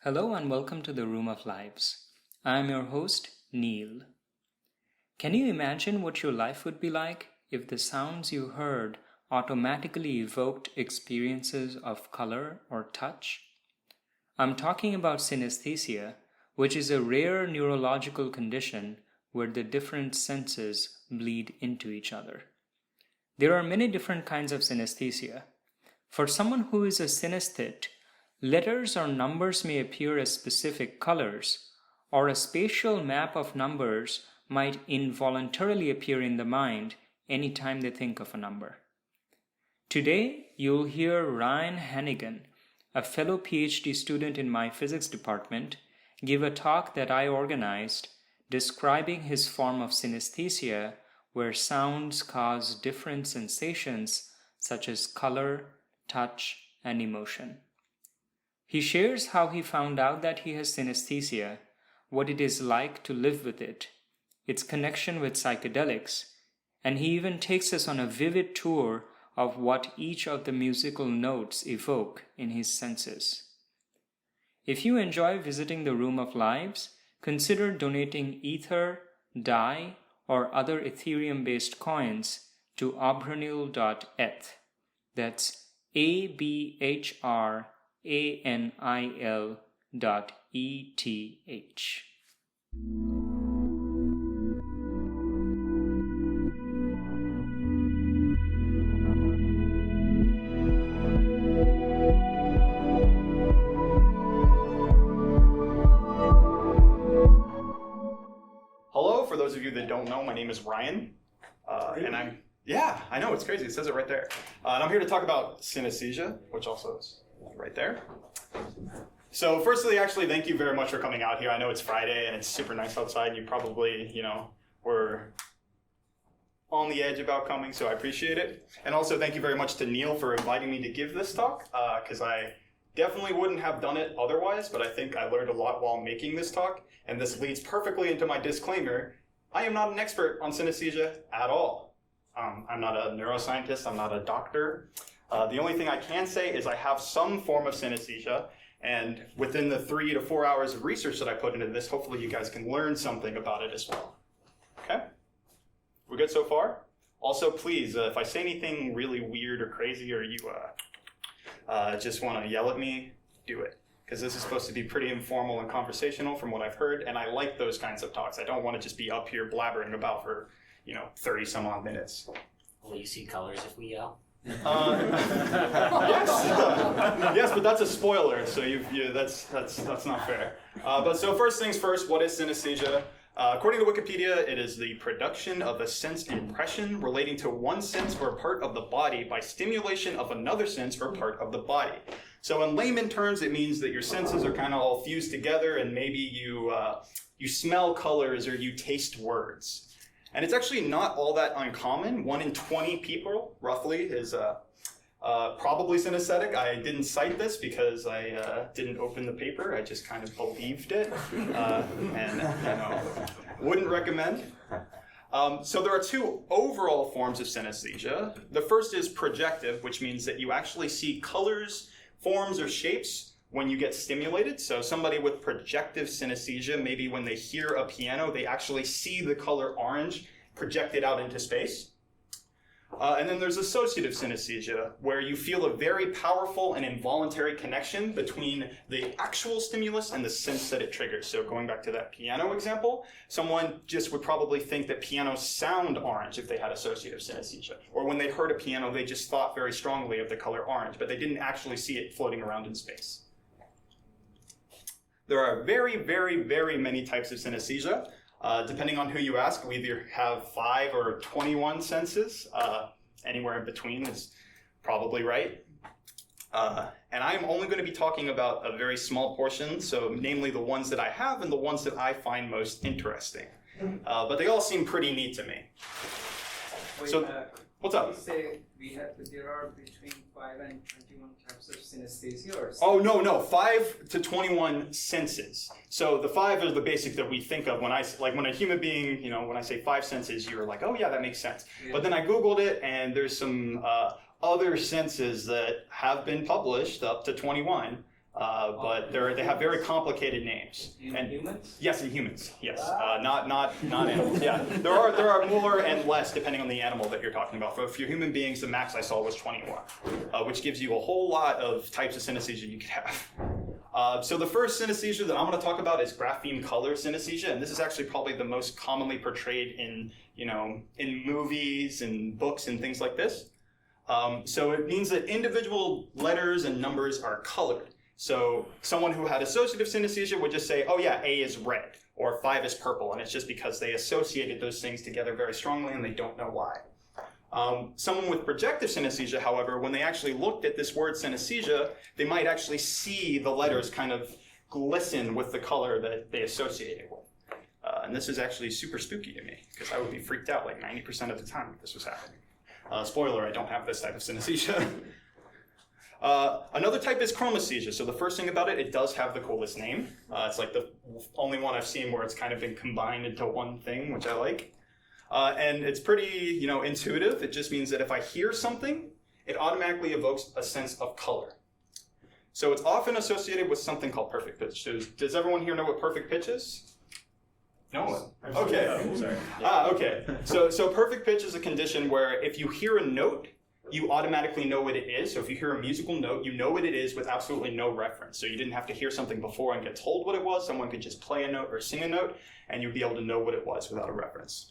Hello and welcome to the Room of Lives. I am your host, Neil. Can you imagine what your life would be like if the sounds you heard automatically evoked experiences of color or touch? I'm talking about synesthesia, which is a rare neurological condition where the different senses bleed into each other. There are many different kinds of synesthesia. For someone who is a synesthete, letters or numbers may appear as specific colors, or a spatial map of numbers might involuntarily appear in the mind anytime they think of a number. Today, you'll hear Ryan Hannigan, a fellow PhD student in my physics department, give a talk that I organized describing his form of synesthesia where sounds cause different sensations such as color, touch, and emotion. He shares how he found out that he has synesthesia, what it is like to live with it, its connection with psychedelics, and he even takes us on a vivid tour of what each of the musical notes evoke in his senses. If you enjoy visiting the Room of Lives, consider donating ether, dye, or other Ethereum-based coins to abranil.eth. That's ABHRANIL.ETH. Hello, for those of you that don't know, my name is Ryan, and I know, it's crazy, it says it right there. And I'm here to talk about synesthesia, which also is right there. So firstly, actually, thank you very much for coming out here. I know it's Friday and it's super nice outside. You probably, were on the edge about coming, so I appreciate it. And also thank you very much to Neil for inviting me to give this talk, because I definitely wouldn't have done it otherwise, but I think I learned a lot while making this talk. And this leads perfectly into my disclaimer. I am not an expert on synesthesia at all. I'm not a neuroscientist, I'm not a doctor. The only thing I can say is I have some form of synesthesia, and within the 3 to 4 hours of research that I put into this, hopefully you guys can learn something about it as well. Okay? We're good so far? Also, please, if I say anything really weird or crazy, or you just want to yell at me, do it. Because this is supposed to be pretty informal and conversational from what I've heard, and I like those kinds of talks. I don't want to just be up here blabbering about for 30 some odd minutes. Will you see colors if we yell? Yes, yes, but that's a spoiler, so that's not fair. But so first things first, what is synesthesia? According to Wikipedia, it is the production of a sense impression relating to one sense or part of the body by stimulation of another sense or part of the body. So in layman terms, it means that your senses are kind of all fused together, and maybe you smell colors or you taste words. And it's actually not all that uncommon. 1 in 20 people, roughly, is probably synesthetic. I didn't cite this because I didn't open the paper. I just kind of believed it, and wouldn't recommend. So there are 2 overall forms of synesthesia. The first is projective, which means that you actually see colors, forms, or shapes when you get stimulated. So somebody with projective synesthesia, maybe when they hear a piano, they actually see the color orange projected out into space. And then there's associative synesthesia, where you feel a very powerful and involuntary connection between the actual stimulus and the sense that it triggers. So going back to that piano example, someone just would probably think that pianos sound orange if they had associative synesthesia. Or when they heard a piano, they just thought very strongly of the color orange, but they didn't actually see it floating around in space. There are very, very, very many types of synesthesia. Depending on who you ask, we either have 5 or 21 senses. Anywhere in between is probably right. And I'm only going to be talking about a very small portion, so namely the ones that I have and the ones that I find most interesting. But they all seem pretty neat to me. Wait, so, what's up? You say there are between 5 and 21 types of synesthesia, or? Oh, no, 5 to 21 senses. So the 5 are the basic that we think of when when a human being, when I say 5 senses, you're like, oh yeah, that makes sense. Yeah. But then I Googled it, and there's some other senses that have been published up to 21 but they have very complicated names. In humans? Yes, in humans. Yes, not animals. Yeah, there are more and less depending on the animal that you're talking about. For human beings, the max I saw was 21, which gives you a whole lot of types of synesthesia you could have. So the first synesthesia that I'm going to talk about is grapheme color synesthesia, and this is actually probably the most commonly portrayed in movies and books and things like this. So it means that individual letters and numbers are colored. So someone who had associative synesthesia would just say, oh yeah, A is red, or 5 is purple, and it's just because they associated those things together very strongly and they don't know why. Someone with projective synesthesia, however, when they actually looked at this word synesthesia, they might actually see the letters kind of glisten with the color that they associated with. And this is actually super spooky to me, because I would be freaked out like 90% of the time if this was happening. Spoiler, I don't have this type of synesthesia. Another type is chromesthesia. So the first thing about it, it does have the coolest name. It's like the only one I've seen where it's kind of been combined into one thing, which I like. And it's pretty, intuitive. It just means that if I hear something, it automatically evokes a sense of color. So it's often associated with something called perfect pitch. Does everyone here know what perfect pitch is? No one? Okay. Okay. So perfect pitch is a condition where if you hear a note, you automatically know what it is. So if you hear a musical note, you know what it is with absolutely no reference. So you didn't have to hear something before and get told what it was. Someone could just play a note or sing a note, and you'd be able to know what it was without a reference.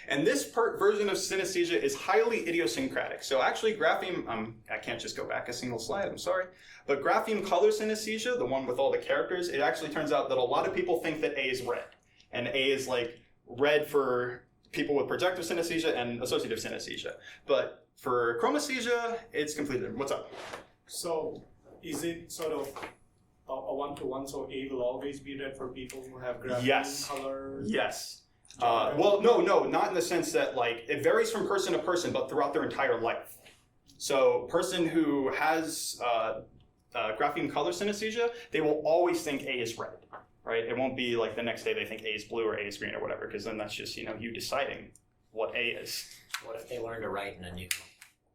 And this version of synesthesia is highly idiosyncratic. So actually grapheme, I can't just go back a single slide, I'm sorry. But grapheme color synesthesia, the one with all the characters, it actually turns out that a lot of people think that A is red. And A is like red for people with projective synesthesia and associative synesthesia. But for chromesthesia, it's completely different. What's up? So is it sort of a one-to-one, so A will always be red for people who have grapheme colors? Yes. Well, no, not in the sense that it varies from person to person, but throughout their entire life. So person who has grapheme color synesthesia, they will always think A is red. Right? It won't be like the next day they think A is blue or A is green or whatever, because then that's just, you deciding what A is. What if they learn to write in a new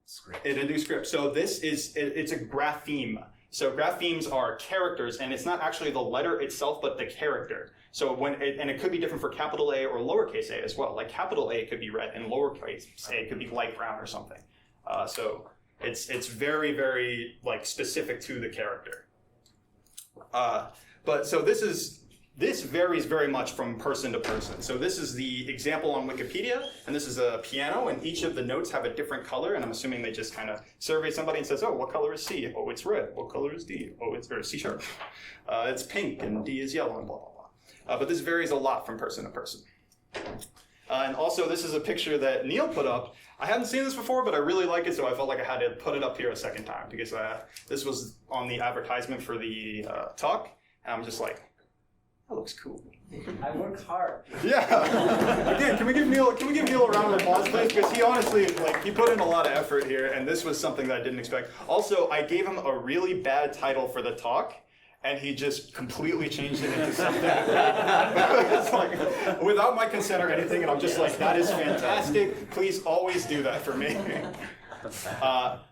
script? In a new script. So it's a grapheme. So graphemes are characters, and it's not actually the letter itself, but the character. So and it could be different for capital A or lowercase a as well. Like capital A could be red, and lowercase a could be light brown or something. So it's very, very specific to the character. But so this varies very much from person to person. So this is the example on Wikipedia, and this is a piano, and each of the notes have a different color, and I'm assuming they just kind of survey somebody and says, oh, what color is C? Oh, it's red. What color is D? Oh, it's C sharp. It's pink, and D is yellow, and blah, blah, blah. But this varies a lot from person to person. And also, this is a picture that Neil put up. I hadn't seen this before, but I really like it, so I felt like I had to put it up here a second time, because this was on the advertisement for the talk, and I'm just like, that looks cool. I worked hard. Yeah. Again, can we give Neil a round of applause, please? Because he honestly, he put in a lot of effort here, and this was something that I didn't expect. Also, I gave him a really bad title for the talk, and he just completely changed it into something. It's without my consent or anything, and I'm just like, that is fantastic. Please always do that for me.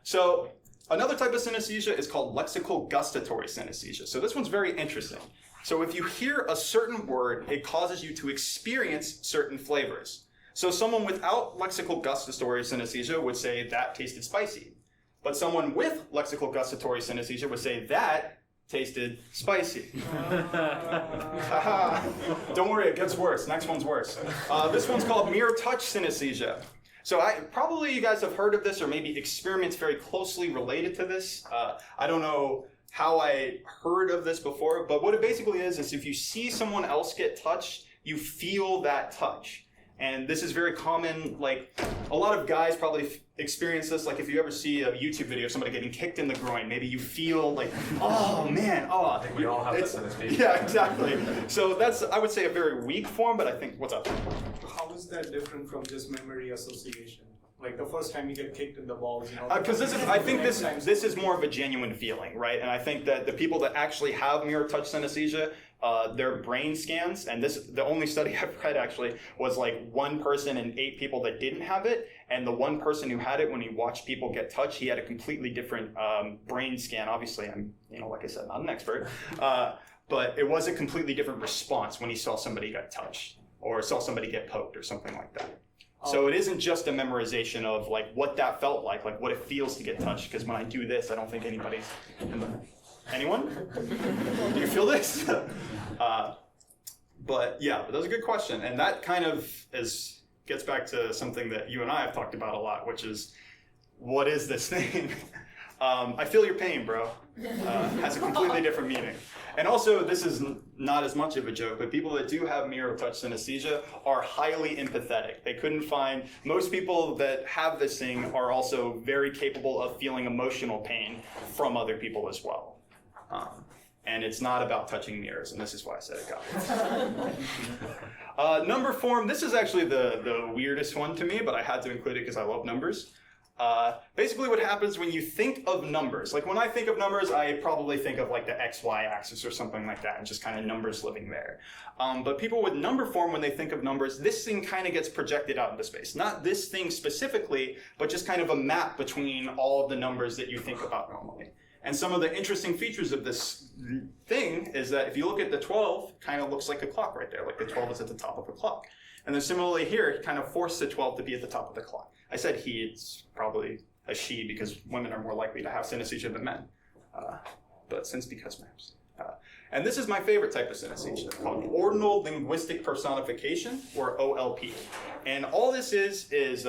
So another type of synesthesia is called lexical gustatory synesthesia. So this one's very interesting. So if you hear a certain word, it causes you to experience certain flavors. So someone without lexical gustatory synesthesia would say that tasted spicy. But someone with lexical gustatory synesthesia would say that tasted spicy. Don't worry, it gets worse. Next one's worse. This one's called mere touch synesthesia. So probably you guys have heard of this or maybe experiments very closely related to this. I don't know how I heard of this before, but what it basically is if you see someone else get touched, you feel that touch. And this is very common, a lot of guys probably experience this, if you ever see a YouTube video of somebody getting kicked in the groin, maybe you feel oh man, oh. I think we all have this in this video. Yeah, exactly. So that's, I would say, a very weak form, but I think, what's up? How is that different from just memory association? The first time you get kicked in the balls, Because I think this is more of a genuine feeling, right? And I think that the people that actually have mirror touch synesthesia, their brain scans, and the only study I've read actually was like 1 person and 8 people that didn't have it, and the 1 person who had it, when he watched people get touched, he had a completely different brain scan. Obviously, I'm, like I said, not an expert, but it was a completely different response when he saw somebody get touched or saw somebody get poked or something like that. So it isn't just a memorization of like what that felt like what it feels to get touched, because when I do this, I don't think anybody's anyone? Do you feel this? But that was a good question. And that kind of gets back to something that you and I have talked about a lot, which is, what is this thing? I feel your pain, bro. Has a completely different meaning. And also, this is not as much of a joke, but people that do have mirror touch synesthesia are highly empathetic. They couldn't find, most people that have this thing are also very capable of feeling emotional pain from other people as well. And it's not about touching mirrors, and this is why I said it got me. Number form, this is actually the weirdest one to me, but I had to include it because I love numbers. Basically what happens when you think of numbers, like when I think of numbers, I probably think of like the XY axis or something like that, and just kind of numbers living there. But people with number form, when they think of numbers, this thing kind of gets projected out into space. Not this thing specifically, but just kind of a map between all of the numbers that you think about normally. And some of the interesting features of this thing is that if you look at the 12, it kind of looks like a clock right there, like the 12 is at the top of a clock. And then similarly here, it kind of forced the 12 to be at the top of the clock. I said he, it's probably a she because women are more likely to have synesthesia than men. But because maps. And this is my favorite type of synesthesia, called ordinal linguistic personification, or OLP. And all this is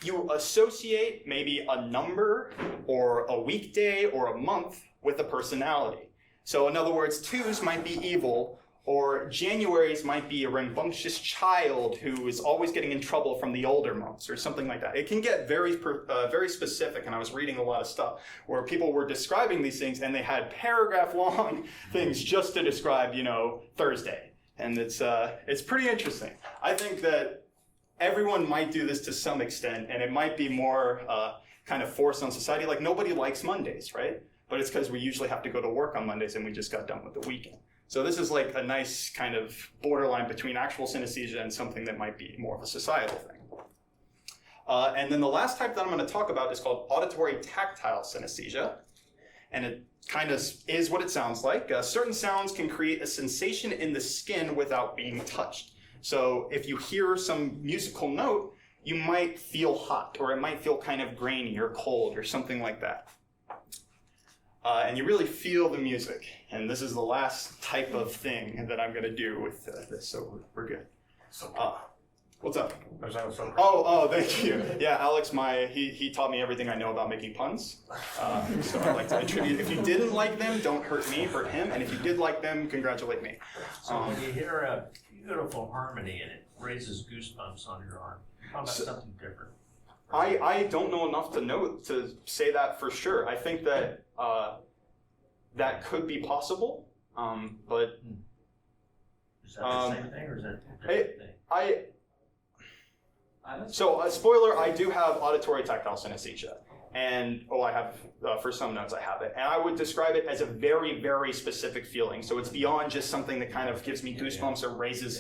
you associate maybe a number or a weekday or a month with a personality. So in other words, 2s might be evil, or Januaries might be a rambunctious child who is always getting in trouble from the older months, or something like that. It can get very specific, and I was reading a lot of stuff where people were describing these things, and they had paragraph-long things just to describe, Thursday. And it's pretty interesting. I think that everyone might do this to some extent, and it might be more kind of forced on society. Like, nobody likes Mondays, right? But it's because we usually have to go to work on Mondays, and we just got done with the weekend. So this is like a nice kind of borderline between actual synesthesia and something that might be more of a societal thing. And then the last type that I'm going to talk about is called auditory tactile synesthesia. And it kind of is what it sounds like. Certain sounds can create a sensation in the skin without being touched. So if you hear some musical note, you might feel hot, or it might feel kind of grainy or cold or something like that. And you really feel the music. And this is the last type of thing that I'm going to do with this, so we're good. What's up? Oh, thank you. Yeah, Alex, he taught me everything I know about making puns. So I'd like to attribute, if you didn't like them, don't hurt me, hurt him. And if you did like them, congratulate me. So when you hear a beautiful harmony and it raises goosebumps on your arm, how about something different? I don't know enough to say that for sure. I think that that could be possible, but is that the same thing, or is that a different thing? So, spoiler, I do have auditory tactile synesthesia. And, I have, for some notes I have it. And I would describe it as a very, very specific feeling. So it's beyond just something that kind of gives me goosebumps or raises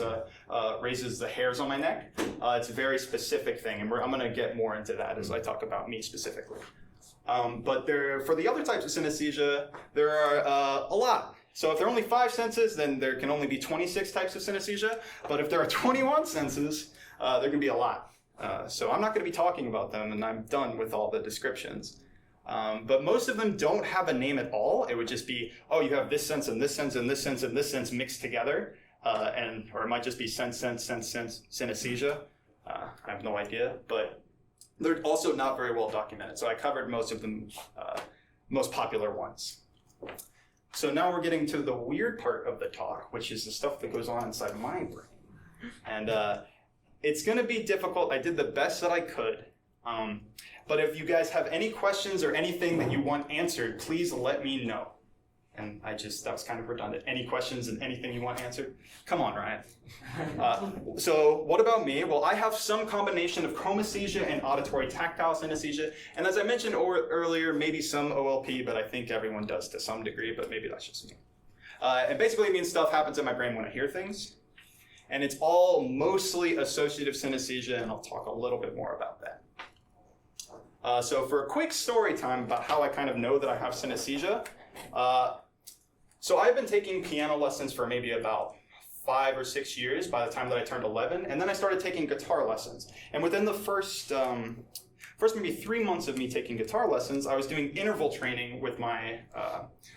the hairs on my neck. It's a very specific thing. And I'm going to get more into that as I talk about me specifically. But for the other types of synesthesia, there are a lot. So if there are only 5 senses, then there can only be 26 types of synesthesia. But if there are 21 senses, there can be a lot. So I'm not going to be talking about them, and I'm done with all the descriptions. But most of them don't have a name at all. It would just be, you have this sense and this sense and this sense and this sense mixed together. Or it might just be sense, synesthesia. I have no idea. But they're also not very well documented. So I covered most of the most popular ones. So now we're getting to the weird part of the talk, which is the stuff that goes on inside my brain. And it's going to be difficult. I did the best that I could. But if you guys have any questions or anything that you want answered, please let me know. And that was kind of redundant. Any questions and anything you want answered? Come on, Ryan. So what about me? Well, I have some combination of chromesthesia and auditory tactile synesthesia. And as I mentioned earlier, maybe some OLP, but I think everyone does to some degree, but maybe that's just me. And basically it means stuff happens in my brain when I hear things. And it's all mostly associative synesthesia, and I'll talk a little bit more about that. So for a quick story time about how I kind of know that I have synesthesia. So I've been taking piano lessons for maybe about 5 or 6 years by the time that I turned 11, and then I started taking guitar lessons. And within the first maybe 3 months of me taking guitar lessons, I was doing interval training with my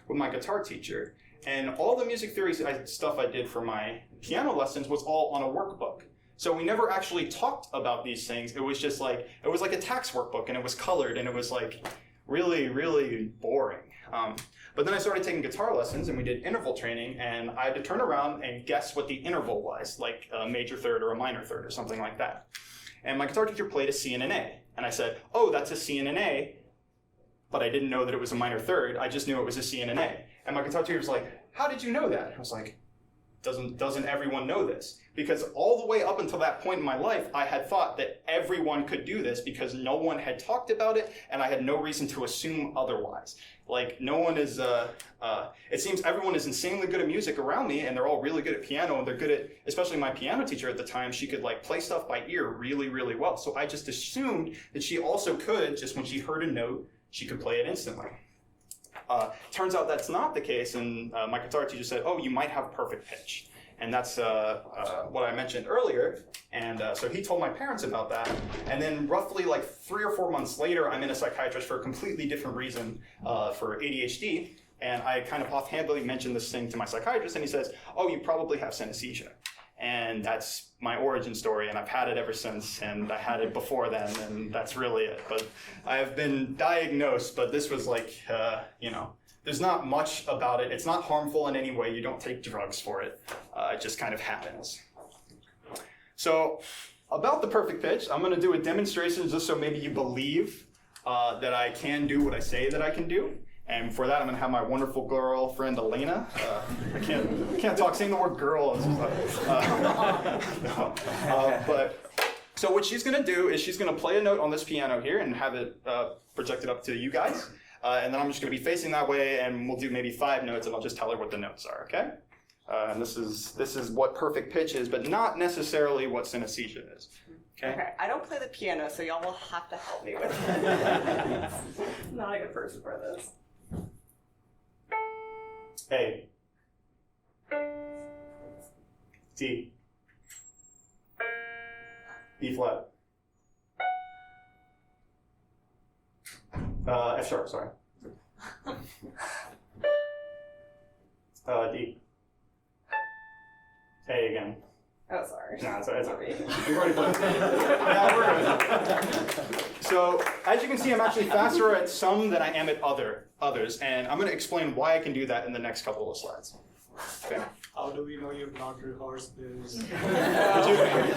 guitar teacher. And all the music theory stuff I did for my piano lessons was all on a workbook. So we never actually talked about these things. It was just like, it was like a tax workbook, and it was colored, and it was like really, really boring. But then I started taking guitar lessons, and we did interval training, and I had to turn around and guess what the interval was, like a major third or a minor third or something like that. And my guitar teacher played a C and an A, and I said, oh, that's a C and an A, but I didn't know that it was a minor third. I just knew it was a C and an A. And my guitar teacher was like, how did you know that? I was like, doesn't everyone know this? Because all the way up until that point in my life, I had thought that everyone could do this because no one had talked about it, and I had no reason to assume otherwise. Like, no one is, it seems everyone is insanely good at music around me, and they're all really good at piano, and they're good at, especially my piano teacher at the time, she could like play stuff by ear really, really well. So I just assumed that she also could, just when she heard a note, she could play it instantly. Turns out that's not the case, and my guitar teacher said, oh, you might have perfect pitch. And that's what I mentioned earlier. And so he told my parents about that. And then roughly like 3 or 4 months later, I'm in a psychiatrist for a completely different reason, for ADHD. And I kind of offhandedly mentioned this thing to my psychiatrist, and he says, oh, you probably have synesthesia. And that's my origin story, and I've had it ever since, and I had it before then, and that's really it. But I have been diagnosed, but this was like, there's not much about it. It's not harmful in any way. You don't take drugs for it. It just kind of happens. So about the perfect pitch, I'm going to do a demonstration just so maybe you believe that I can do what I say that I can do. And for that, I'm going to have my wonderful girlfriend, Elena. I can't talk, saying the word girl. So what she's going to do is she's going to play a note on this piano here and have it projected up to you guys. And then I'm just going to be facing that way, and we'll do maybe 5 notes, and I'll just tell her what the notes are, okay? And this is what perfect pitch is, but not necessarily what synesthesia is. Okay, I don't play the piano, so y'all will have to help me with it. I'm not a good person for this. A. D. B flat. F sharp, sorry. D. A again. Oh, sorry. No, it's okay. We've already played. Yeah, we're good. So, as you can see, I'm actually faster at some than I am at others, and I'm going to explain why I can do that in the next couple of slides. Okay. How do we know you've not rehearsed this?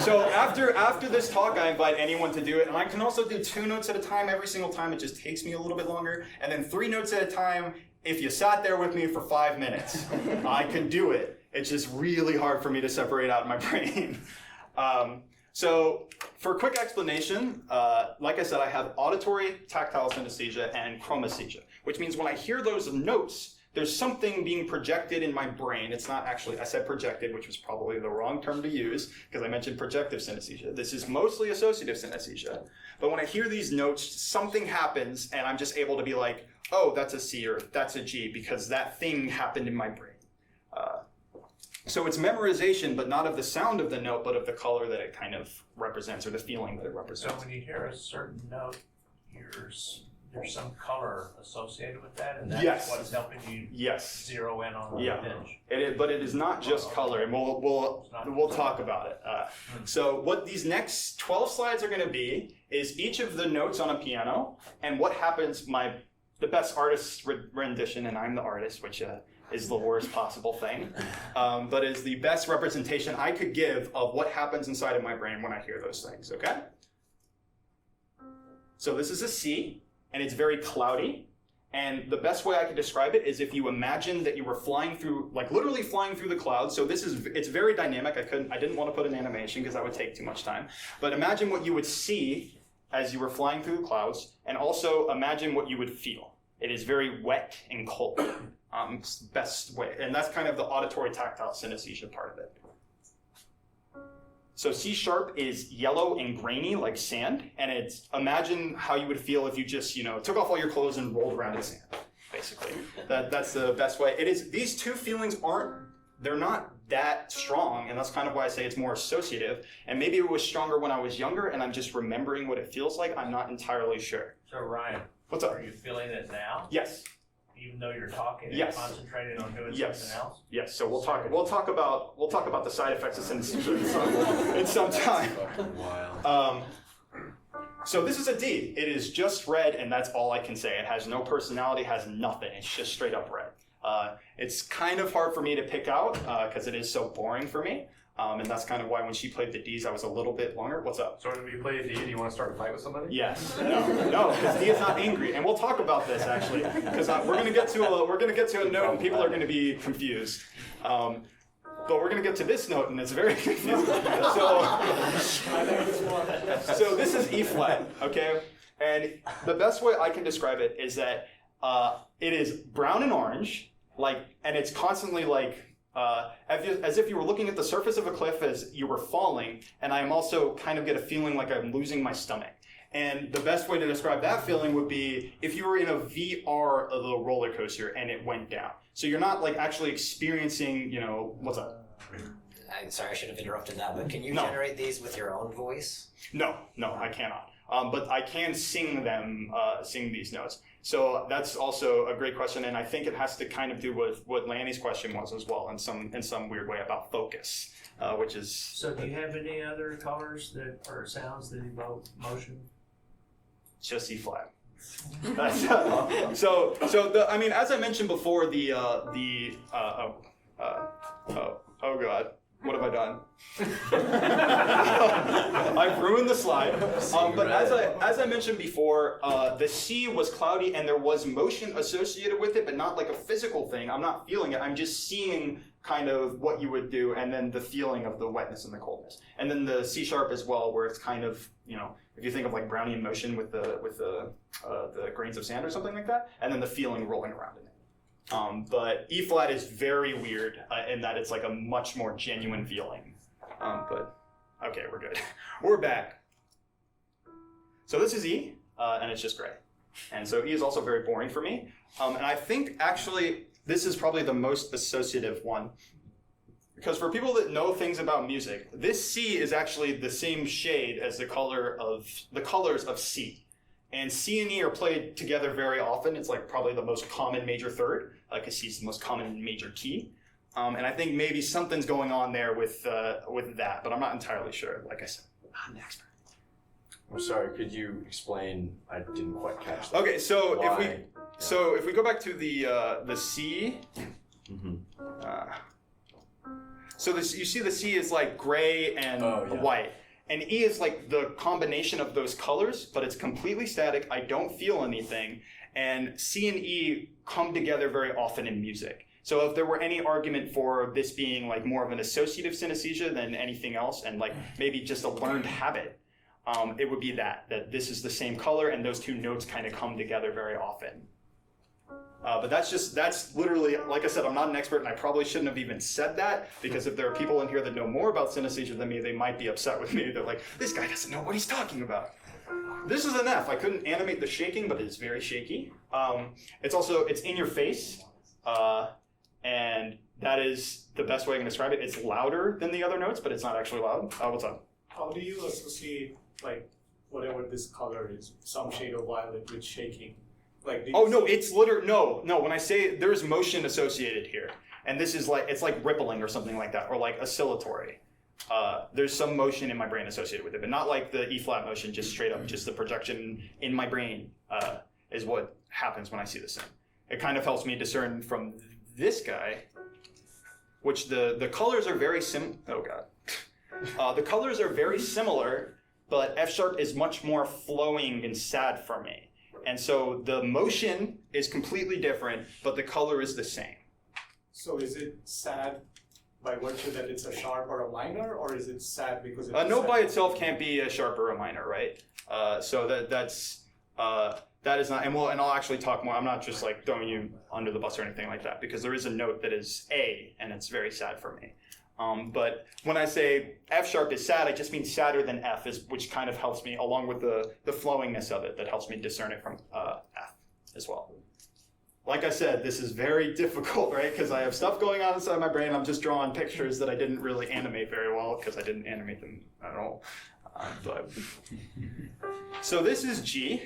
So after this talk, I invite anyone to do it, and I can also do 2 notes at a time every single time. It just takes me a little bit longer, and then 3 notes at a time. If you sat there with me for 5 minutes, I could do it. It's just really hard for me to separate out in my brain. So for a quick explanation, like I said, I have auditory, tactile synesthesia, and chromesthesia, which means when I hear those notes, there's something being projected in my brain. It's not actually, I said projected, which was probably the wrong term to use because I mentioned projective synesthesia. This is mostly associative synesthesia. But when I hear these notes, something happens and I'm just able to be like, oh, that's a C or that's a G because that thing happened in my brain. So it's memorization, but not of the sound of the note, but of the color that it kind of represents or the feeling that it represents. So when you hear a certain note, there's some color associated with that, and that's Yes. what's helping you Yes. zero in on the Yeah. pitch. But it is not just color, and we'll talk about it. So what these next 12 slides are going to be is each of the notes on a piano, and what happens. The best artist rendition, and I'm the artist, which is the worst possible thing, but is the best representation I could give of what happens inside of my brain when I hear those things. Okay. So this is a C. And it's very cloudy. And the best way I could describe it is if you imagine that you were flying through, like literally flying through the clouds. So it's very dynamic. I didn't want to put an animation because that would take too much time. But imagine what you would see as you were flying through the clouds, and also imagine what you would feel. It is very wet and cold. It's the best way. And that's kind of the auditory tactile synesthesia part of it. So C sharp is yellow and grainy like sand, and it's imagine how you would feel if you just, took off all your clothes and rolled around in sand, basically. That's the best way. It is, these two feelings they're not that strong, and that's kind of why I say it's more associative. And maybe it was stronger when I was younger, and I'm just remembering what it feels like. I'm not entirely sure. So Ryan, what's up? are you feeling it now? Yes. Even though you're talking and Yes. concentrating on doing Yes. something else? Yes. So we'll talk about the side effects of synesthesia in some time. Wow. So this is a D. It is just red, and that's all I can say. It has no personality, has nothing. It's just straight up red. It's kind of hard for me to pick out because it is so boring for me. And that's kind of why when she played the Ds, I was a little bit longer. What's up? So if you play a D, do you want to start a fight with somebody? Yes. No, because D is not angry, and we'll talk about this actually, because we're gonna get to a note, and people are gonna be confused. But we're gonna get to this note, and it's very confusing. So this is E flat, okay? And the best way I can describe it is that it is brown and orange, and it's constantly as if you were looking at the surface of a cliff as you were falling, and I am also kind of get a feeling like I'm losing my stomach. And the best way to describe that feeling would be if you were in a VR of a roller coaster and it went down. So you're not actually experiencing, what's up? I'm sorry, I should have interrupted that, but can you No. generate these with your own voice? No, I cannot. But I can sing these notes. So that's also a great question, and I think it has to kind of do with what Lanny's question was as well, in some weird way about focus, which is. So do you have any other colors or sounds that evoke motion? Just E flat. That's, as I mentioned before, oh God. What have I done? I've ruined the slide. But as I mentioned before, the C was cloudy and there was motion associated with it, but not like a physical thing. I'm not feeling it. I'm just seeing kind of what you would do, and then the feeling of the wetness and the coldness. And then the C sharp as well, where it's kind of, if you think of Brownian motion with the grains of sand or something like that, and then the feeling rolling around in it. But E flat is very weird in that it's a much more genuine feeling. But okay, we're good. We're back. So this is E, and it's just gray. And so E is also very boring for me. And I think actually this is probably the most associative one. Because for people that know things about music, this C is actually the same shade as the colors of C. And C and E are played together very often. It's probably the most common major third, because C is the most common major key. And I think maybe something's going on there with that, but I'm not entirely sure. Like I said, I'm not an expert. I'm sorry, could you explain? I didn't quite catch that. Okay, so Why? if we go back to the C, Mm-hmm. you see the C is gray and white. And E is the combination of those colors, but it's completely static. I don't feel anything. And C and E come together very often in music. So if there were any argument for this being more of an associative synesthesia than anything else, and maybe just a learned habit, it would be that this is the same color and those two notes kind of come together very often. But that's literally, like I said, I'm not an expert, and I probably shouldn't have even said that, because if there are people in here that know more about synesthesia than me, they might be upset with me. They're like, this guy doesn't know what he's talking about. This is an F. I couldn't animate the shaking, but it's very shaky. It's in your face, and that is the best way I can describe it. It's louder than the other notes, but it's not actually loud. What's up? How do you associate whatever this color is, some shade of violet, with shaking? It's literally no. When I say there's motion associated here, and this is it's rippling or something like that, or oscillatory. There's some motion in my brain associated with it, but not the E flat motion, just straight up, just the projection in my brain is what happens when I see this thing. It kind of helps me discern from this guy, which the colors are very the colors are very similar, but F sharp is much more flowing and sad for me. And so the motion is completely different, but the color is the same. So is it sad by virtue that it's a sharp or a minor, or is it sad because it's a note by itself can't be a sharp or a minor, right? So that's That is not, and I'll actually talk more. I'm not just like throwing you under the bus or anything like that, because there is a note that is A, and it's very sad for me. But when I say F sharp is sad, I just mean sadder than F, which kind of helps me, along with the flowingness of it, that helps me discern it from F as well. Like I said, this is very difficult, right? Because I have stuff going on inside my brain. I'm just drawing pictures that I didn't really animate very well, because I didn't animate them at all. So this is G.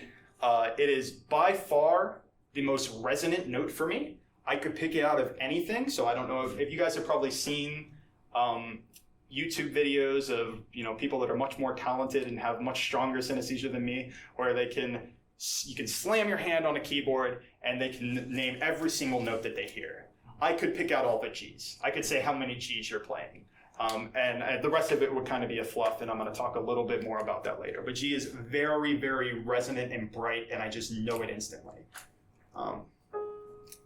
It is by far the most resonant note for me. I could pick it out of anything, so I don't know if you guys have probably seen YouTube videos of people that are much more talented and have much stronger synesthesia than me, where you can slam your hand on a keyboard and they can name every single note that they hear. I could pick out all the G's. I could say how many G's you're playing. And the rest of it would kind of be a fluff, and I'm going to talk a little bit more about that later. But G is very, very resonant and bright, and I just know it instantly.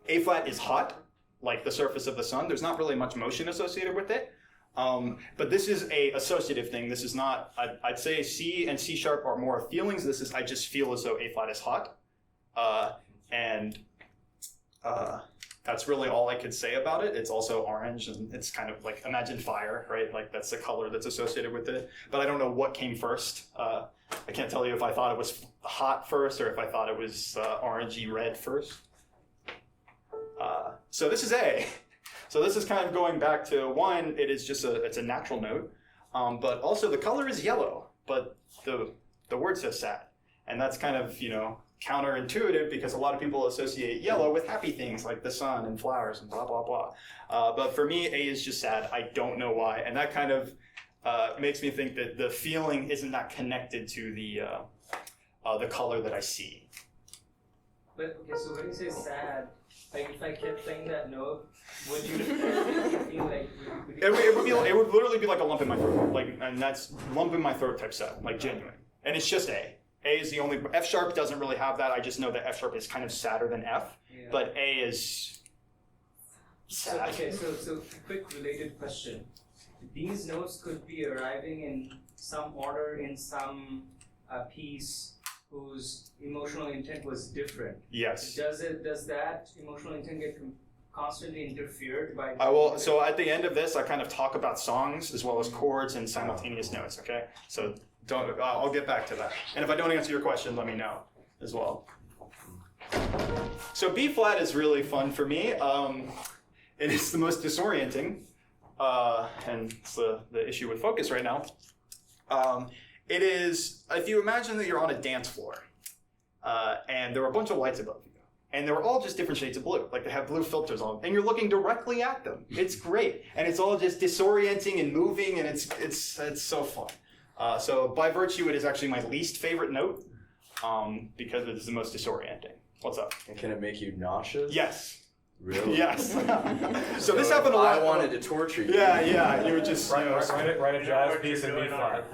A flat is hot, like the surface of the sun. There's not really much motion associated with it. But this is a associative thing. This is not, I'd say C and C sharp are more feelings. This is, I just feel as though A flat is hot. That's really all I could say about it. It's also orange, and it's kind of like, imagine fire, right? Like that's the color that's associated with it. But I don't know what came first. I can't tell you if I thought it was hot first or if I thought it was orangey red first. So this is A. So this is kind of going back to one, it's a natural note, but also the color is yellow, but the word says sad. And that's kind of, counterintuitive, because a lot of people associate yellow with happy things like the sun and flowers and blah, blah, blah. But for me, A is just sad. I don't know why. And that kind of makes me think that the feeling isn't that connected to the color that I see. But okay, so when you say sad, like if I kept playing that note, would you feel like it would literally be like a lump in my throat, and that's lump in my throat type sad, like genuine. And it's just A. A is the only, F sharp doesn't really have that. I just know that F sharp is kind of sadder than F, but A is sad. So quick related question. These notes could be arriving in some order in some piece whose emotional intent was different. Yes. Does that emotional intent get constantly interfered by? So at the end of this, I kind of talk about songs as well as chords and simultaneous notes. Okay. So I'll get back to that. And if I don't answer your question, let me know as well. So B flat is really fun for me. It is the most disorienting, and it's the issue with focus right now. It is, if you imagine that you're on a dance floor, and there are a bunch of lights above you, and they're all just different shades of blue, like they have blue filters on, and you're looking directly at them. It's great, and it's all just disorienting and moving, and it's so fun. So by virtue, it is actually my least favorite note, because it is the most disorienting. What's up? And can it make you nauseous? Yes. Really? Yes. So this happened a lot. I wanted to torture you. Yeah. You would just write a jazz piece in B flat.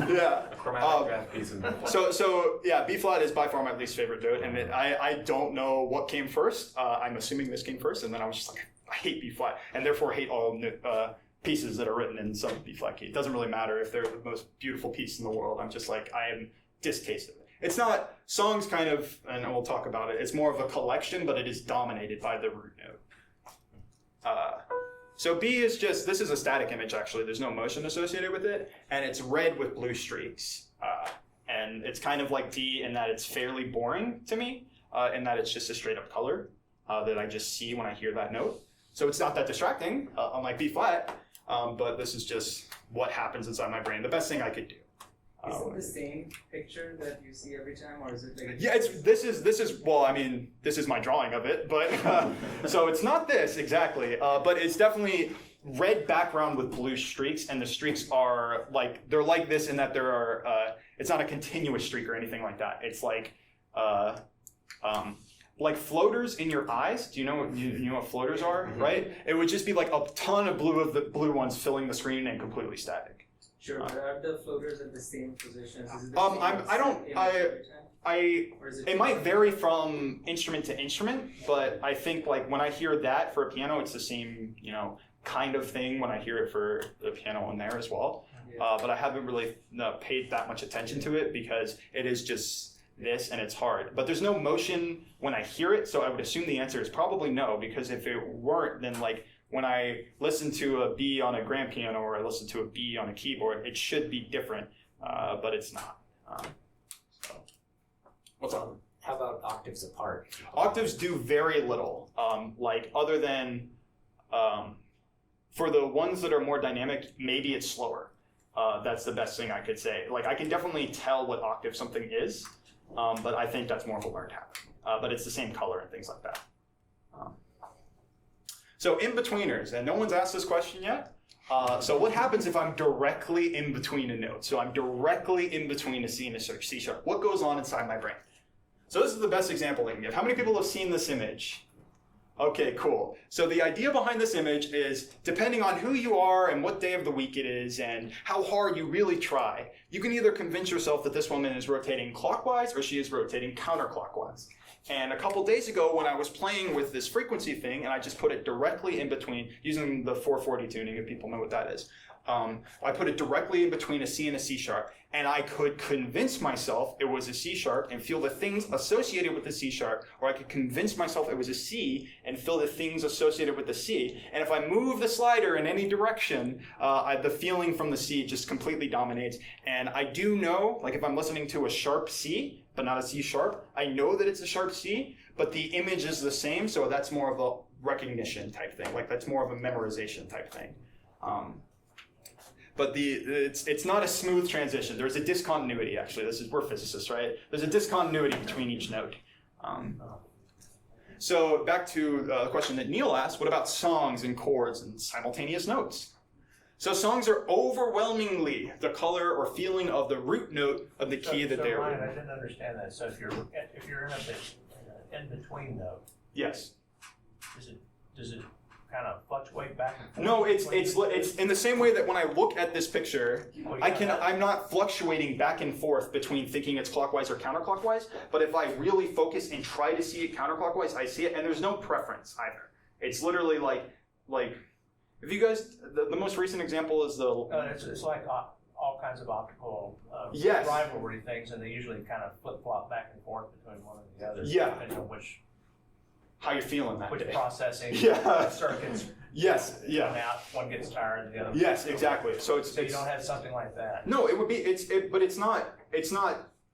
Yeah. A chromatic jazz piece in B flat. So yeah, B flat is by far my least favorite note, and I don't know what came first. I'm assuming this came first, and then I was just like, I hate B flat, and therefore hate all pieces that are written in some B flat key. It doesn't really matter if they're the most beautiful piece in the world. I'm just like, I am distasted. It's not, songs kind of, and we'll talk about it, it's more of a collection, but it is dominated by the root note. So B is just, this is a static image actually, there's no motion associated with it, and it's red with blue streaks. And it's kind of like D in that it's fairly boring to me, in that it's just a straight up color that I just see when I hear that note. So it's not that distracting, unlike B flat, but this is just what happens inside my brain, the best thing I could do. Is it the same picture that you see every time, or is it like? Yeah, this is well, I mean, this is my drawing of it, but so it's not this exactly, but it's definitely red background with blue streaks, and the streaks are like, they're like this in that there are, it's not a continuous streak or anything like that. It's like floaters in your eyes. Do you know what floaters are? Mm-hmm. Right? It would just be like a ton of the blue ones filling the screen and completely static. Sure, but are the floaters at the same positions? Is it the it might vary from instrument to instrument, but I think like when I hear that for a piano, it's the same, kind of thing when I hear it for the piano in there as well. but I haven't really paid that much attention to it because it is just this and it's hard. But there's no motion when I hear it, so I would assume the answer is probably no, because if it weren't, then like when I listen to a B on a grand piano or I listen to a B on a keyboard, it should be different, but it's not. So. What's up? How about octaves apart? Octaves do very little, like other than for the ones that are more dynamic, maybe it's slower. That's the best thing I could say. Like I can definitely tell what octave something is, but I think that's more of a learned habit. But it's the same color and things like that. So in-betweeners, and no one's asked this question yet. So what happens if I'm directly in between a note? So I'm directly in between a C and a C sharp. What goes on inside my brain? So this is the best example I can give. How many people have seen this image? Okay, cool. So the idea behind this image is, depending on who you are and what day of the week it is and how hard you really try, you can either convince yourself that this woman is rotating clockwise or she is rotating counterclockwise. And a couple days ago when I was playing with this frequency thing and I just put it directly in between, using the 440 tuning, if people know what that is, I put it directly in between a C and a C sharp, and I could convince myself it was a C sharp and feel the things associated with the C sharp, or I could convince myself it was a C and feel the things associated with the C. And if I move the slider in any direction, the feeling from the C just completely dominates. And I do know, like if I'm listening to a sharp C, but not a C sharp, I know that it's a sharp C, but the image is the same, so that's more of a recognition type thing. Like that's more of a memorization type thing. But it's not a smooth transition. There's a discontinuity, actually. We're physicists, right? There's a discontinuity between each note. So back to the question that Neil asked, what about songs and chords and simultaneous notes? So songs are overwhelmingly the color or feeling of the root note of the key that they're Ryan, I didn't understand that. So if you're in a in-between note, yes. Does it kind of fluctuate back and forth? No, it's in the same way that when I look at this picture, I'm not fluctuating back and forth between thinking it's clockwise or counterclockwise, but if I really focus and try to see it counterclockwise, I see it, and there's no preference either. It's literally like if you guys, the most recent example is it's like all kinds of optical yes. rivalry things, and they usually kind of flip-flop back and forth between one and the other. Yeah. Depending on how you're feeling that which day. Processing circuits yes, yeah. out, one gets tired and the other. Yes, exactly. So you don't have something like that. No, it would be but it's not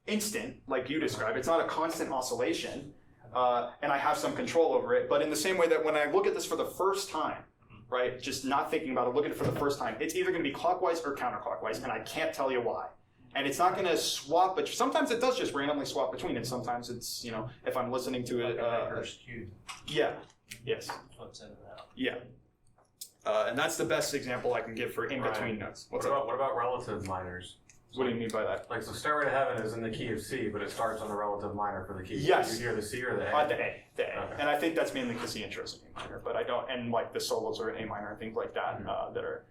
instant like you described. It's not a constant oscillation, and I have some control over it. But in the same way that when I look at this for the first time, right, just not thinking about it, look at it for the first time, it's either going to be clockwise or counterclockwise, and I can't tell you why. And it's not going to swap, but sometimes it does just randomly swap between, and sometimes it's, if I'm listening to it. Yeah, yes. Flips in and out. Yeah. And that's the best example I can give for in-between notes. What about relative minors? What do you mean by that? Like, so Stairway to Heaven is in the key of C, but it starts on the relative minor for the key. Yes. Do you hear the C or the A? The A. The A. Okay. And I think that's mainly because the intro is in A minor, but I don't, and like the solos are in A minor and things like that, that are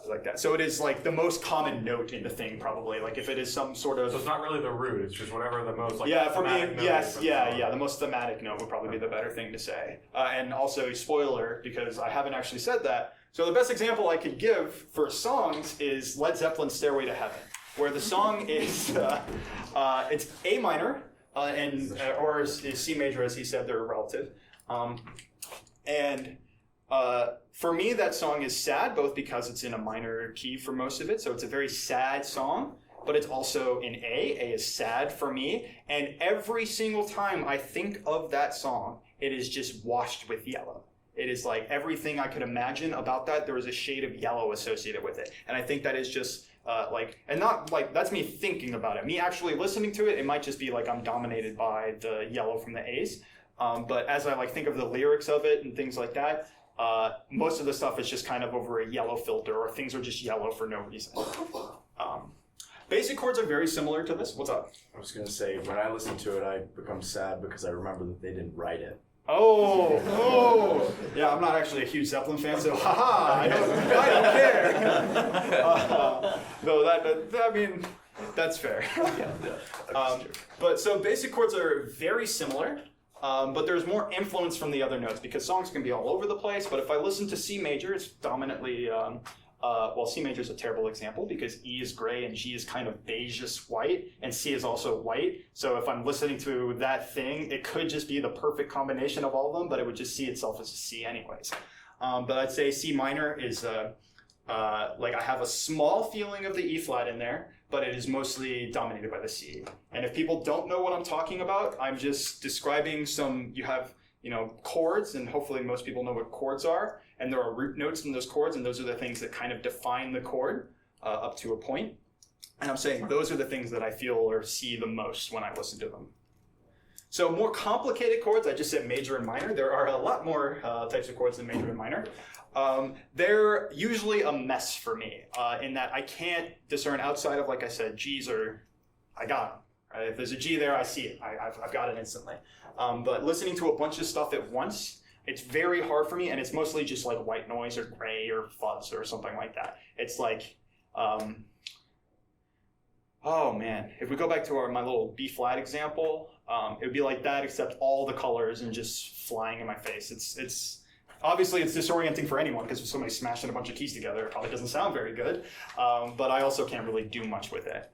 like that. So it is like the most common note in the thing, probably. Like if it is some sort of. So it's not really the root, it's just whatever the most like. Yeah, for me, yes, yeah. The most thematic note would probably be the better thing to say. And also, spoiler, because I haven't actually said that. So the best example I could give for songs is Led Zeppelin's Stairway to Heaven, where the song is, it's A minor, or is C major, as he said, they're relative. For me, that song is sad, both because it's in a minor key for most of it, so it's a very sad song, but it's also in A. A is sad for me, and every single time I think of that song, it is just washed with yellow. It is like everything I could imagine about that, there is a shade of yellow associated with it. And I think that is just and not like, that's me thinking about it. Me actually listening to it, it might just be like I'm dominated by the yellow from the A's. But as I think of the lyrics of it and things like that, most of the stuff is just kind of over a yellow filter, or things are just yellow for no reason. Basic chords are very similar to this. What's up? I was going to say, when I listen to it, I become sad because I remember that they didn't write it. Oh! Yeah, I'm not actually a huge Zeppelin fan, so haha, I don't care. No, that's fair. But so basic chords are very similar. But there's more influence from the other notes because songs can be all over the place. But if I listen to C major, it's dominantly well, C major is a terrible example because E is gray and G is kind of beigeish white and C is also white. So if I'm listening to that thing, it could just be the perfect combination of all of them, but it would just see itself as a C anyways. But I'd say C minor is like I have a small feeling of the E flat in there, but it is mostly dominated by the C. And if people don't know what I'm talking about, I'm just describing you have chords, and hopefully most people know what chords are, and there are root notes in those chords, and those are the things that kind of define the chord up to a point. And I'm saying those are the things that I feel or see the most when I listen to them. So more complicated chords, I just said major and minor. There are a lot more types of chords than major and minor. They're usually a mess for me in that I can't discern outside of, like I said, G's I got them. Right? If there's a G there, I see it. I've got it instantly. But listening to a bunch of stuff at once, it's very hard for me, and it's mostly just like white noise or gray or fuzz or something like that. It's like, oh man, if we go back to my little B flat example, it would be like that, except all the colors and just flying in my face. It's obviously it's disorienting for anyone because if somebody's smashing a bunch of keys together, it probably doesn't sound very good. But I also can't really do much with it.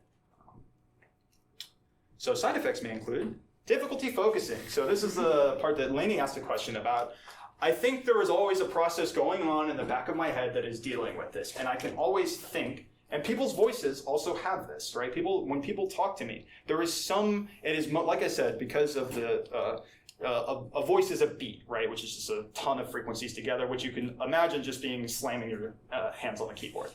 So side effects may include difficulty focusing. So this is the part that Lainey asked a question about. I think there is always a process going on in the back of my head that is dealing with this. And I can always think, and people's voices also have this, right? When people talk to me, there is like I said, because of a voice is a beat, right? Which is just a ton of frequencies together, which you can imagine just being slamming your hands on the keyboard.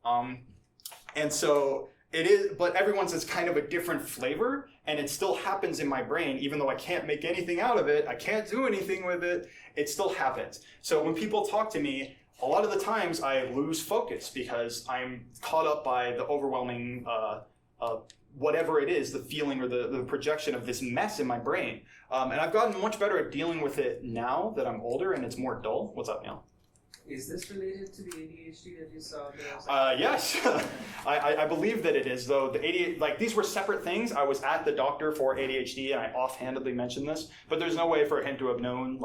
And so it is, but everyone's is kind of a different flavor, and it still happens in my brain, even though I can't make anything out of it, I can't do anything with it, it still happens. So when people talk to me, a lot of the times I lose focus because I'm caught up by the overwhelming, whatever it is, the feeling or the projection of this mess in my brain. And I've gotten much better at dealing with it now that I'm older and it's more dull. What's up, Neil? Is this related to the ADHD that you saw there? Yes, I believe that it is, though. The ADHD, like these were separate things. I was at the doctor for ADHD, and I offhandedly mentioned this, but there's no way for him to have known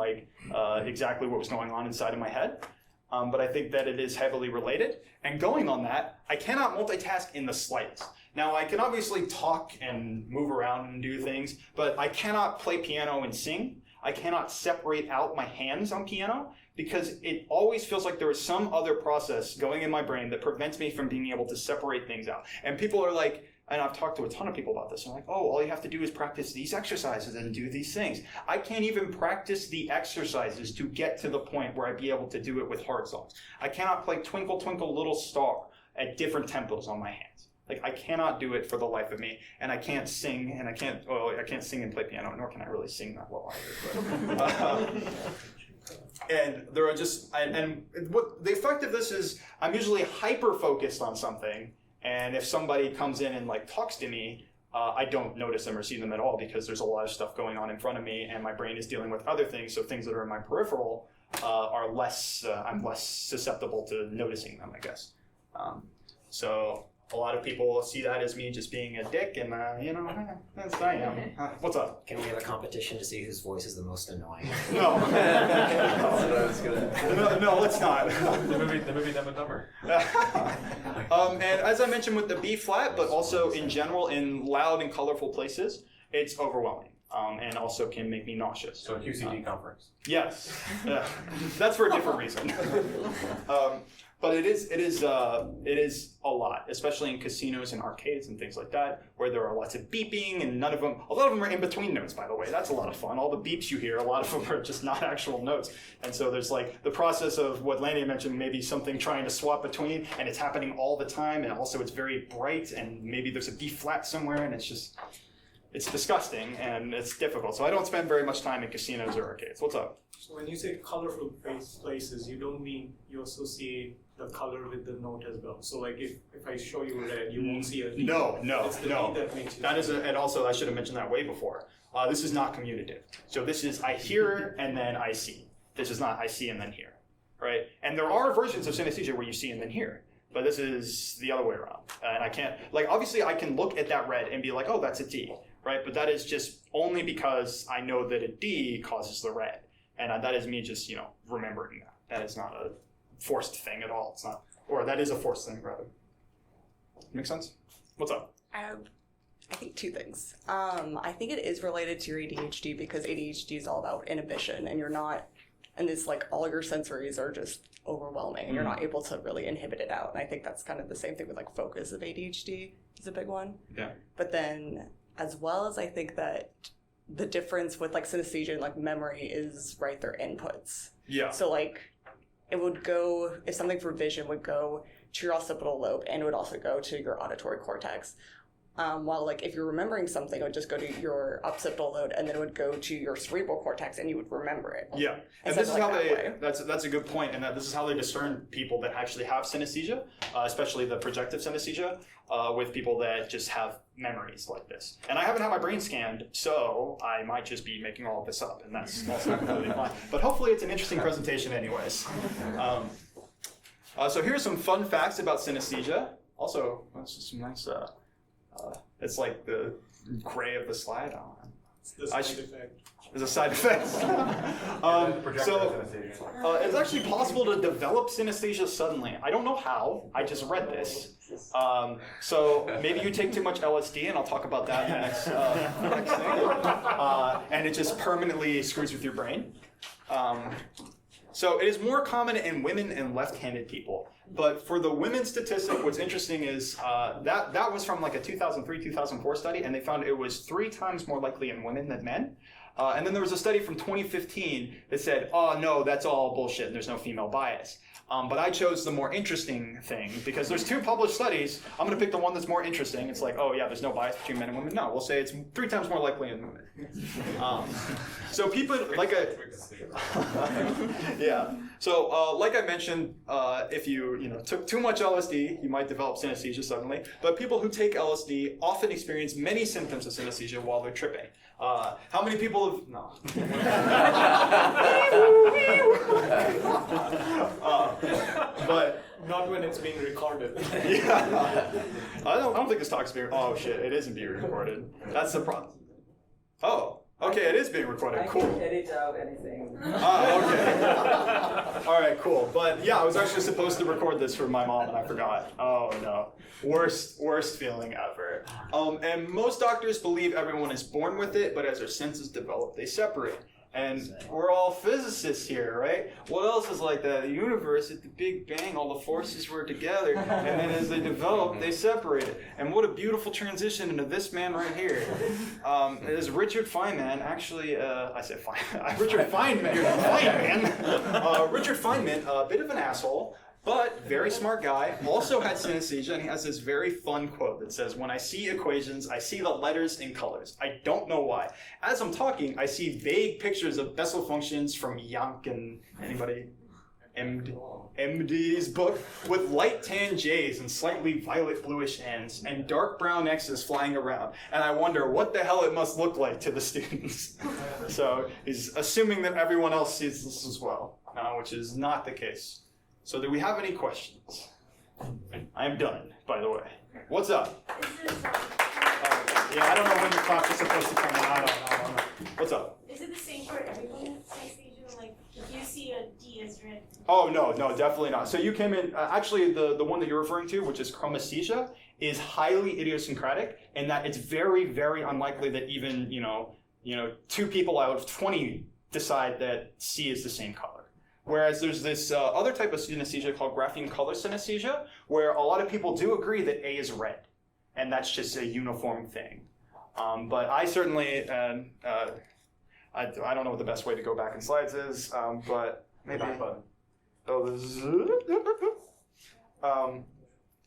exactly what was going on inside of my head. But I think that it is heavily related. And going on that, I cannot multitask in the slightest. Now, I can obviously talk and move around and do things, but I cannot play piano and sing. I cannot separate out my hands on piano because it always feels like there is some other process going in my brain that prevents me from being able to separate things out. And people are like, and I've talked to a ton of people about this, and I'm like, oh, all you have to do is practice these exercises and do these things. I can't even practice the exercises to get to the point where I'd be able to do it with hard songs. I cannot play Twinkle Twinkle Little Star at different tempos on my hands. Like, I cannot do it for the life of me, and I can't sing, and I can't sing and play piano, nor can I really sing that well either. But, and there are just, and what the effect of this is, I'm usually hyper-focused on something, and if somebody comes in and talks to me, I don't notice them or see them at all because there's a lot of stuff going on in front of me, and my brain is dealing with other things, so things that are in my peripheral are less, I'm less susceptible to noticing them, I guess. So a lot of people see that as me just being a dick, and that's I am. What's up? Can we have a competition to see whose voice is the most annoying? No. No, let's not. The movie Dumb and Dumber. And as I mentioned with the B flat, but also in general in loud and colorful places, it's overwhelming. And also can make me nauseous. So a QCD conference. Yes, that's for a different reason. But it is a lot, especially in casinos and arcades and things like that, where there are lots of beeping and a lot of them are in between notes, by the way. That's a lot of fun. All the beeps you hear, a lot of them are just not actual notes. And so there's the process of what Lanny mentioned, maybe something trying to swap between, and it's happening all the time, and also it's very bright, and maybe there's a B flat somewhere, and it's disgusting and it's difficult. So I don't spend very much time in casinos or arcades. What's up? So when you say colorful places, you don't mean you associate the color with the note as well. So if I show you red, you won't see a D. No. It's the D that makes you. That is, and also I should have mentioned that way before. This is not commutative. So this is I hear and then I see. This is not I see and then hear, right? And there are versions of synesthesia where you see and then hear. But this is the other way around. And I can't, obviously I can look at that red and be like, oh, that's a D, right? But that is just only because I know that a D causes the red. And that is me just, remembering that. That is not a forced thing at all. It's not or that is a forced thing, rather. Make sense? What's up? I think two things. I think it is related to your ADHD because ADHD is all about inhibition, and you're not, and it's like all your sensories are just overwhelming, and you're not able to really inhibit it out. And I think that's kind of the same thing with like focus of ADHD is a big one. Yeah. But then, as well as I think that the difference with like synesthesia and like memory is right, their inputs. Yeah. So like, it would go, if something for vision would go to your occipital lobe, and it would also go to your auditory cortex. While like if you're remembering something, it would just go to your occipital lobe, and then it would go to your cerebral cortex, and you would remember it. Yeah, and so this is like how that they. way. That's a good point, and that this is how they discern people that actually have synesthesia, especially the projective synesthesia, with people that just have memories like this. And I haven't had my brain scanned, so I might just be making all of this up, and that's also completely fine. But hopefully, it's an interesting presentation, anyways. So here's some fun facts about synesthesia. Also, this is some nice. It's like the gray of the slide. It's the side effect. There's a side effect. It's actually possible to develop synesthesia suddenly. I don't know how. I just read this. So maybe you take too much LSD, and I'll talk about that in the next thing. And it just permanently screws with your brain. So it is more common in women and left-handed people. But for the women statistic, what's interesting is that was from like a 2003-2004 study, and they found it was 3 times more likely in women than men. And then there was a study from 2015 that said, oh no, that's all bullshit, there's no female bias. But I chose the more interesting thing because there's 2 published studies. I'm going to pick the one that's more interesting. It's like, oh yeah, there's no bias between men and women. No, we'll say it's 3 times more likely in women. So people like yeah. So like I mentioned, if you took too much LSD, you might develop synesthesia suddenly. But people who take LSD often experience many symptoms of synesthesia while they're tripping. How many people have no? But not when it's being recorded. Yeah, I don't think this talk's being. Oh shit, it isn't being recorded. That's the problem. Oh, okay, it is being recorded. I Cool. can edit out anything. Okay. All right, cool. But yeah, I was actually supposed to record this for my mom, and I forgot. Oh no, worst feeling ever. And most doctors believe everyone is born with it, but as their senses develop, they separate. And we're all physicists here, right? What else is like that? The universe, at the Big Bang, all the forces were together, and then as they developed, they separated. And what a beautiful transition into this man right here. Is Richard Feynman, actually, I said Feynman. Richard Feynman. Richard Feynman, a bit of an asshole, but very smart guy, also had synesthesia, and he has this very fun quote that says, when I see equations, I see the letters in colors. I don't know why. As I'm talking, I see vague pictures of Bessel functions from Young and anybody? MD's book, with light tan J's and slightly violet bluish ends, and dark brown X's flying around. And I wonder what the hell it must look like to the students. So he's assuming that everyone else sees this as well, which is not the case. So do we have any questions? I am done, by the way. What's up? Yeah, I don't know when your class is supposed to come on. I don't know. What's up? Is it the same for everyone with synesthesia? Like, if you see a D as red? Oh, no, definitely not. So you came in, actually the one that you're referring to, which is chromesthesia, is highly idiosyncratic in that it's very, very unlikely that even, 2 people out of 20 decide that C is the same color. Whereas there's this other type of synesthesia called grapheme color synesthesia, where a lot of people do agree that A is red, and that's just a uniform thing. But I certainly, I don't know what the best way to go back in slides is, but maybe. Oh, this is.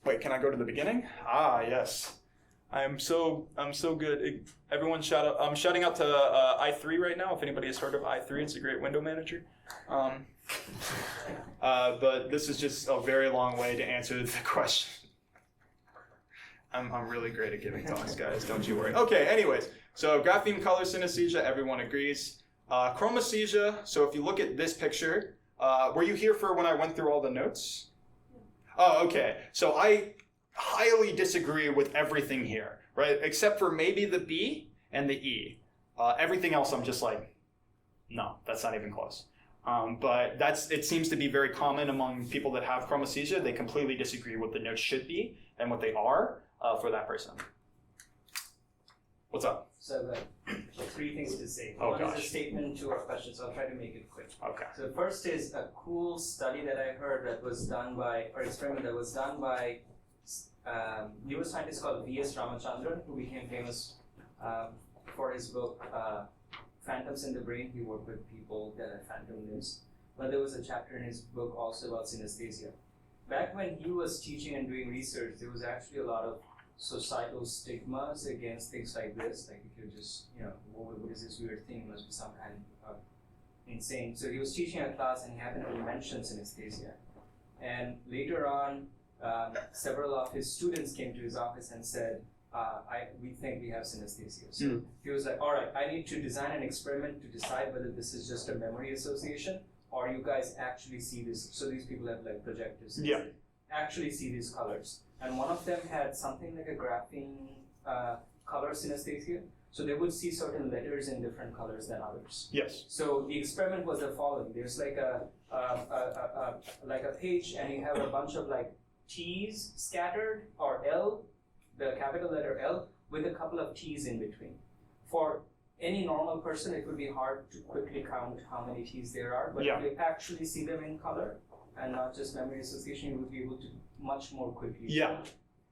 Wait, can I go to the beginning? Ah, yes. I'm so good. Everyone shout out! I'm shouting out to i3 right now. If anybody has heard of i3, it's a great window manager. But this is just a very long way to answer the question. I'm really great at giving talks, guys. Don't you worry. Okay. Anyways, so grapheme color synesthesia, everyone agrees. Chromesthesia. So if you look at this picture, were you here for when I went through all the notes? Oh, okay. So I highly disagree with everything here, right? Except for maybe the B and the E. Everything else, I'm just like, no, that's not even close. But it seems to be very common among people that have chromesthesia. They completely disagree what the notes should be and what they are for that person. What's up? So I've got 3 things to say. Oh, One is a gosh. statement, 2 are questions, so I'll try to make it quick. Okay. So the first is a cool study that I heard that was done by, or experiment that was done by neuroscientist called V.S. Ramachandran, who became famous for his book Phantoms in the Brain. He worked with people that had phantom limbs. But there was a chapter in his book also about synesthesia. Back when he was teaching and doing research, there was actually a lot of societal stigmas against things like this. Like if you're just, what is this weird thing? It must be some kind of insane. So he was teaching a class and he happened to mention synesthesia. And later on, several of his students came to his office and said, we think we have synesthesia. So he was like, all right, I need to design an experiment to decide whether this is just a memory association or you guys actually see this. So these people have like projectors. Yeah. Actually see these colors. And one of them had something like a graphene color synesthesia. So they would see certain letters in different colors than others. Yes. So the experiment was the following. There's like a page and you have a bunch of like T's scattered, or L, the capital letter L, with a couple of T's in between. For any normal person, it would be hard to quickly count how many T's there are, but if you actually see them in color and not just memory association, you would be able to much more quickly. Yeah.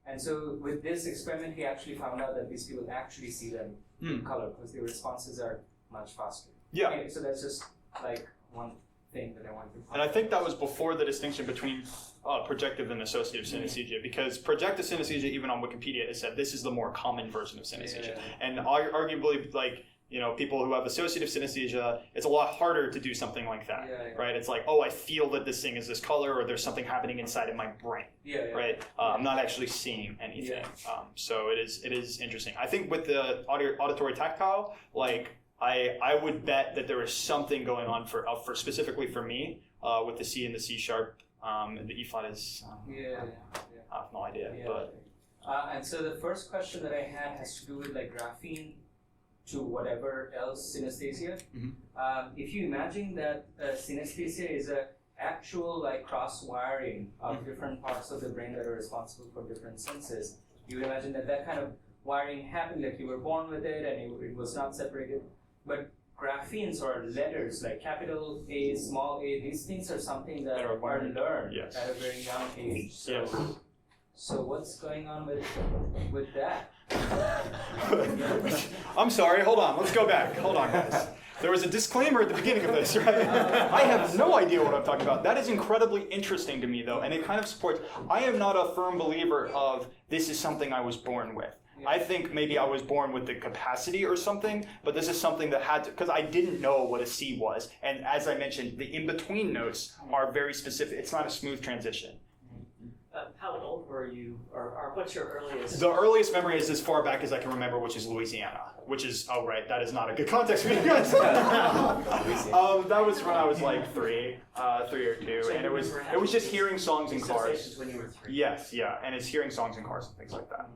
And so with this experiment, he actually found out that these people actually see them in color because their responses are much faster. Yeah. Anyway, so that's just like one thing that I wanted to. And I think that was before the distinction between projective and associative synesthesia, because projective synesthesia, even on Wikipedia, is said this is the more common version of synesthesia. And arguably, like, people who have associative synesthesia, it's a lot harder to do something like that, right? It's like, oh, I feel that this thing is this color, or there's something happening inside of my brain, right? I'm not actually seeing anything. So it is interesting. I think with the auditory tactile, like, I would bet that there is something going on for specifically for me with the C and the C sharp. The E flat is I have no idea, but and so the first question that I had has to do with like graphene to whatever else synesthesia. If you imagine that synesthesia is a actual like cross wiring of different parts of the brain that are responsible for different senses, you would imagine that kind of wiring happened, like you were born with it and it was not separated. But graphenes or letters like capital A, small a, these things are something that are learned at a very young age. So what's going on with that? I'm sorry, hold on, let's go back. Hold on, guys. There was a disclaimer at the beginning of this, right? I have no idea what I'm talking about. That is incredibly interesting to me, though, and it kind of supports. I am not a firm believer of this is something I was born with. I think maybe I was born with the capacity or something, but this is something that had to, because I didn't know what a C was. And as I mentioned, the in-between notes are very specific. It's not a smooth transition. How old were you, or what's your earliest? The earliest memory is as far back as I can remember, which is Louisiana, which is, oh right, that is not a good context for you guys. That was when I was like 3 or 2, so and it was just hearing songs in cars. When you were 3. Yes, and it's hearing songs in cars and things like that.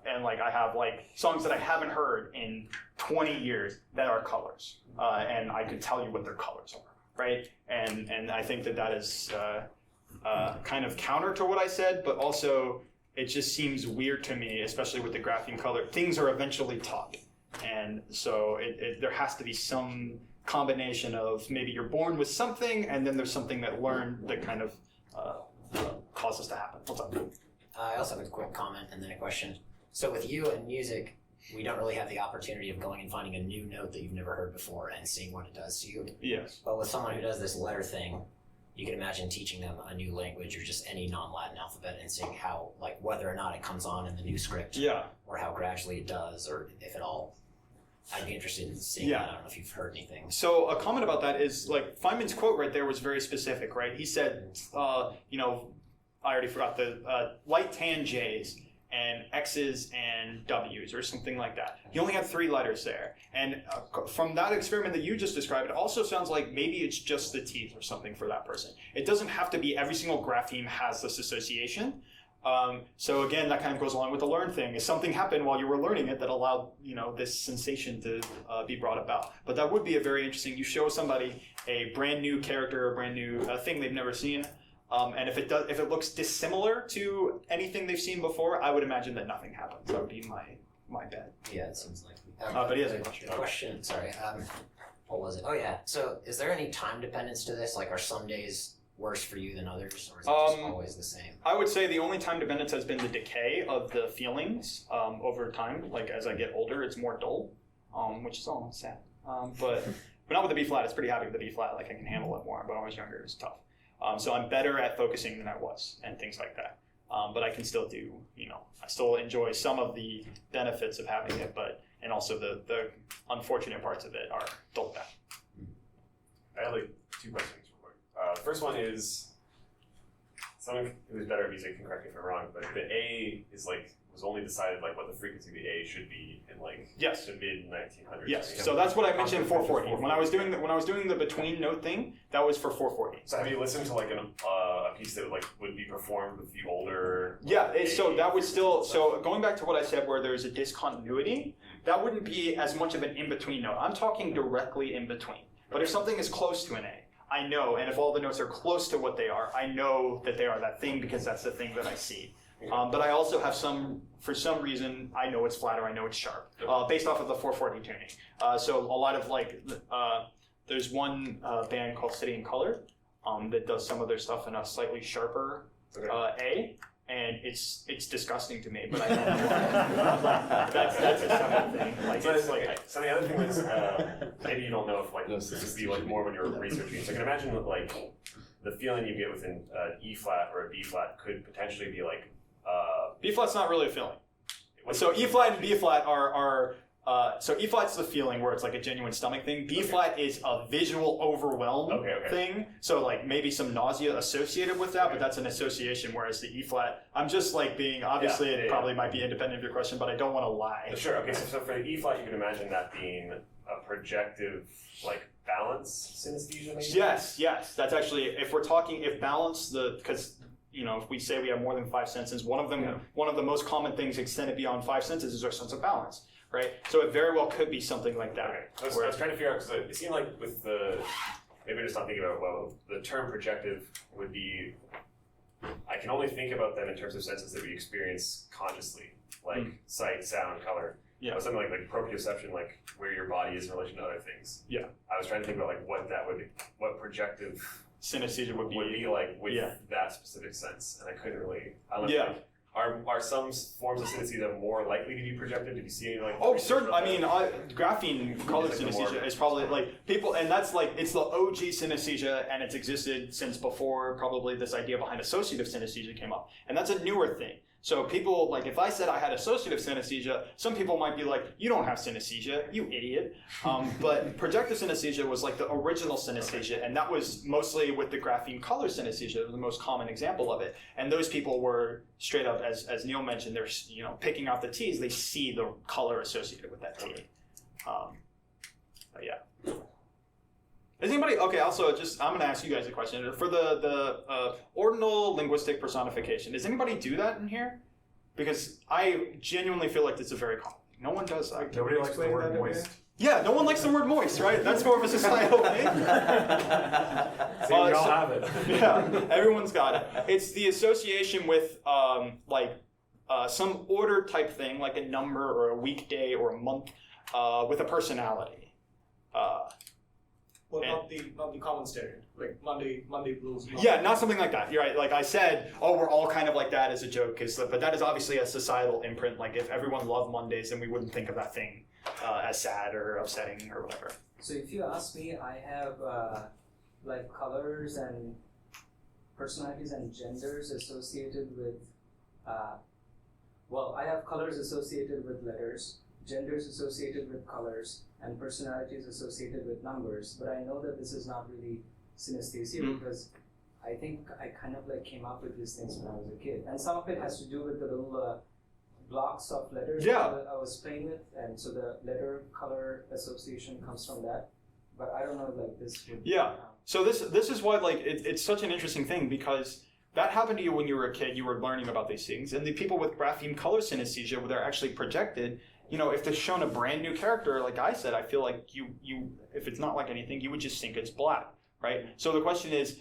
And like I have like songs that I haven't heard in 20 years that are colors, and I could tell you what their colors are, right? And I think that is. Kind of counter to what I said, but also it just seems weird to me, especially with the graphene color. Things are eventually taught, and so there has to be some combination of maybe you're born with something, and then there's something that learned that kind of causes to happen. What's up? I also have a quick comment and then a question. So with you and music, we don't really have the opportunity of going and finding a new note that you've never heard before and seeing what it does to you. Yes. But with someone who does this letter thing, you can imagine teaching them a new language or just any non-Latin alphabet and seeing how, like, whether or not it comes on in the new script, or how gradually it does, or if at all. I'd be interested in seeing that. I don't know if you've heard anything. So a comment about that is, like, Feynman's quote right there was very specific, right? He said, I already forgot the light tan J's and X's and W's or something like that. He only had 3 letters there. And from that experiment that you just described, it also sounds like maybe it's just the teeth or something for that person. It doesn't have to be every single grapheme has this association. So again, that kind of goes along with the learn thing. If something happened while you were learning it that allowed, this sensation to be brought about. But that would be a very interesting. You show somebody a brand new character, a brand new thing they've never seen, and if it looks dissimilar to anything they've seen before, I would imagine that nothing happens. That would be my bet. Yeah, it seems like. But he has a question. Question. Sorry. What was it? Oh yeah. So, is there any time dependence to this? Like, are some days worse for you than others, or is it just always the same? I would say the only time dependence has been the decay of the feelings over time. Like as I get older, it's more dull, which is all sad. But not with the B flat. It's pretty happy with the B flat. Like I can handle it more. But when I was younger, it was tough. So I'm better at focusing than I was, and things like that. But I can still do, I still enjoy some of the benefits of having it, and also the unfortunate parts of it are dulled down. I have like 2 questions. The first one is, someone who's better at music can correct me if I'm wrong, but the A was only decided like what the frequency of the A should be in like yes. the mid 1900s. Yes. So that's what I mentioned in 440. When I was doing the between note thing, that was for 440. So have you listened to like a piece that would be performed with the older? Yeah. So that was still going back to what I said, where there's a discontinuity. That wouldn't be as much of an in between note. I'm talking directly in between. But if something is close to an A, I know, and if all the notes are close to what they are, I know that they are that thing because that's the thing that I see. But I also have for some reason, I know it's flat or I know it's sharp, based off of the 440 tuning. So a lot of there's one band called City and Color that does some of their stuff in a slightly sharper A. And it's disgusting to me, but I don't know why. That's a separate thing. So the other thing is, maybe you don't know if this would be more when you're researching. So I can imagine that the feeling you get with an E flat or a B flat could potentially be B flat's not really a feeling. So E flat and B flat are so E flat's the feeling where it's like a genuine stomach thing. B flat is a visual overwhelm thing. So maybe some nausea associated with that, but that's an association. Whereas the E flat, I'm just being obviously it probably might be independent of your question, but I don't want to lie. Sure. Okay. So for the E flat, you can imagine that being a projective balance synesthesia. Maybe? Yes. That's actually if balance because. If we say we have more than 5 senses, one of the most common things extended beyond 5 senses is our sense of balance, right? So it very well could be something like that. Okay. So I was trying to figure out, because it seemed like with maybe I'm just not thinking about it well, the term projective would be, I can only think about them in terms of senses that we experience consciously, sight, sound, color. Yeah. But something like proprioception, where your body is in relation to other things. Yeah. I was trying to think about what projective synesthesia would be with that specific sense, and I couldn't really. Are some forms of synesthesia more likely to be projected? Did you see any Oh, certainly. I mean, graphene color synesthesia is probably people, and that's it's the OG synesthesia, and it's existed since before probably this idea behind associative synesthesia came up, and that's a newer thing. So people, if I said I had associative synesthesia, some people might be like, you don't have synesthesia, you idiot. But projective synesthesia was the original synesthesia, and that was mostly with the graphene color synesthesia, the most common example of it. And those people were straight up, as Neil mentioned, they're picking out the T's, they see the color associated with that T. But yeah. Is anybody, also I'm going to ask you guys a question. For the ordinal linguistic personification, does anybody do that in here? Because I genuinely feel like it's a very common thing. No one does that. Nobody likes the word moist. Yeah, no one likes the word moist, right? That's more of a societal thing. We all have it. Yeah, everyone's got it. It's the association with some order type thing, like a number or a weekday or a month, with a personality. Not the common stereotype, Monday blues. Yeah, not something like that. You're right. Like I said, we're all kind of like that as a joke, but that is obviously a societal imprint. If everyone loved Mondays, then we wouldn't think of that thing as sad or upsetting or whatever. So if you ask me, I have colors and personalities and genders associated with. I have colors associated with letters, genders associated with colors, and personalities associated with numbers, but I know that this is not really synesthesia because I think I kind of came up with these things when I was a kid, and some of it has to do with the little blocks of letters that I was playing with, and so the letter color association comes from that. But I don't know this would. Yeah. So this is why it's such an interesting thing because that happened to you when you were a kid. You were learning about these things, and the people with grapheme color synesthesia, where they're actually projected. If they're shown a brand new character, like I said, I feel like you if it's not like anything, you would just think it's black, right? So the question is,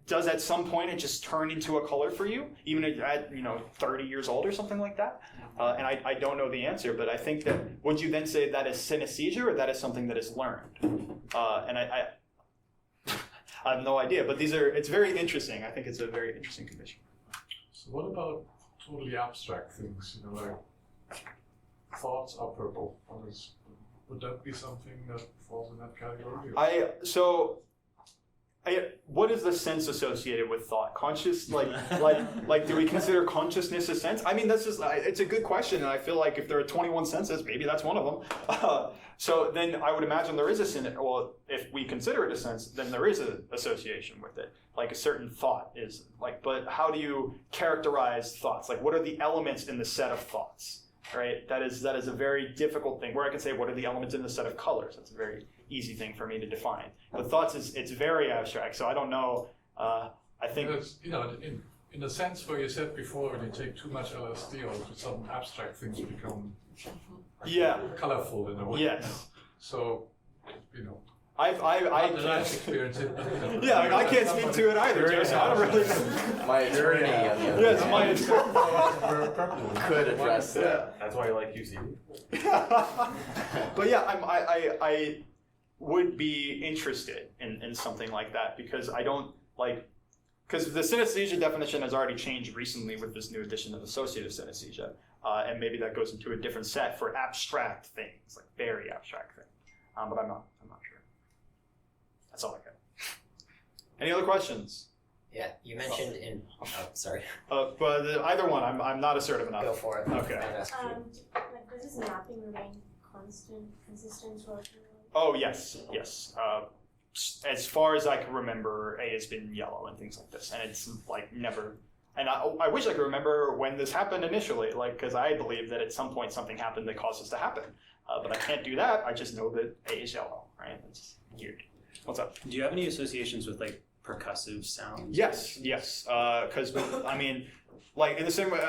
does at some point it just turn into a color for you, even at 30 years old or something like that? And I don't know the answer, but I think that would you then say that is synesthesia or that is something that is learned? And I have no idea, but it's very interesting. I think it's a very interesting condition. So what about totally abstract things? Like thoughts are purple. Would that be something that falls in that category? What is the sense associated with thought? Conscious, like, do we consider consciousness a sense? I mean, it's a good question, and I feel like if there are 21 senses, maybe that's one of them. So then I would imagine there is a sense. Well, if we consider it a sense, then there is an association with it. Like a certain thought is like, but how do you characterize thoughts? Like, what are the elements in the set of thoughts? Right? That is a very difficult thing. Where I can say, what are the elements in the set of colors? That's a very easy thing for me to define. But thoughts it's very abstract, so I don't know. I think in the sense where you said before, when you take too much LSD, or some abstract things become colorful in a way. Yes. So I can't experience it. I can't speak to it either, Joe, so I don't really know. My attorney on the other Yes, hand, my attorney could address that. Yeah. That's why you like UCB. But yeah, I would be interested in something like that, because I don't because the synesthesia definition has already changed recently with this new edition of associative synesthesia, and maybe that goes into a different set for abstract things, like very abstract things. But I'm not sure. That's all I got. Any other questions? Yeah, you mentioned sorry. But either one, I'm not assertive enough. Go for it. Okay. Does this mapping remain consistent throughout the Oh, yes. As far as I can remember, A has been yellow and things like this, and it's like never. And I wish I could remember when this happened initially, because I believe that at some point something happened that caused this to happen. But I can't do that. I just know that A is yellow, right? It's weird. What's up? Do you have any associations with percussive sounds? Yes. Because I mean, in the same way,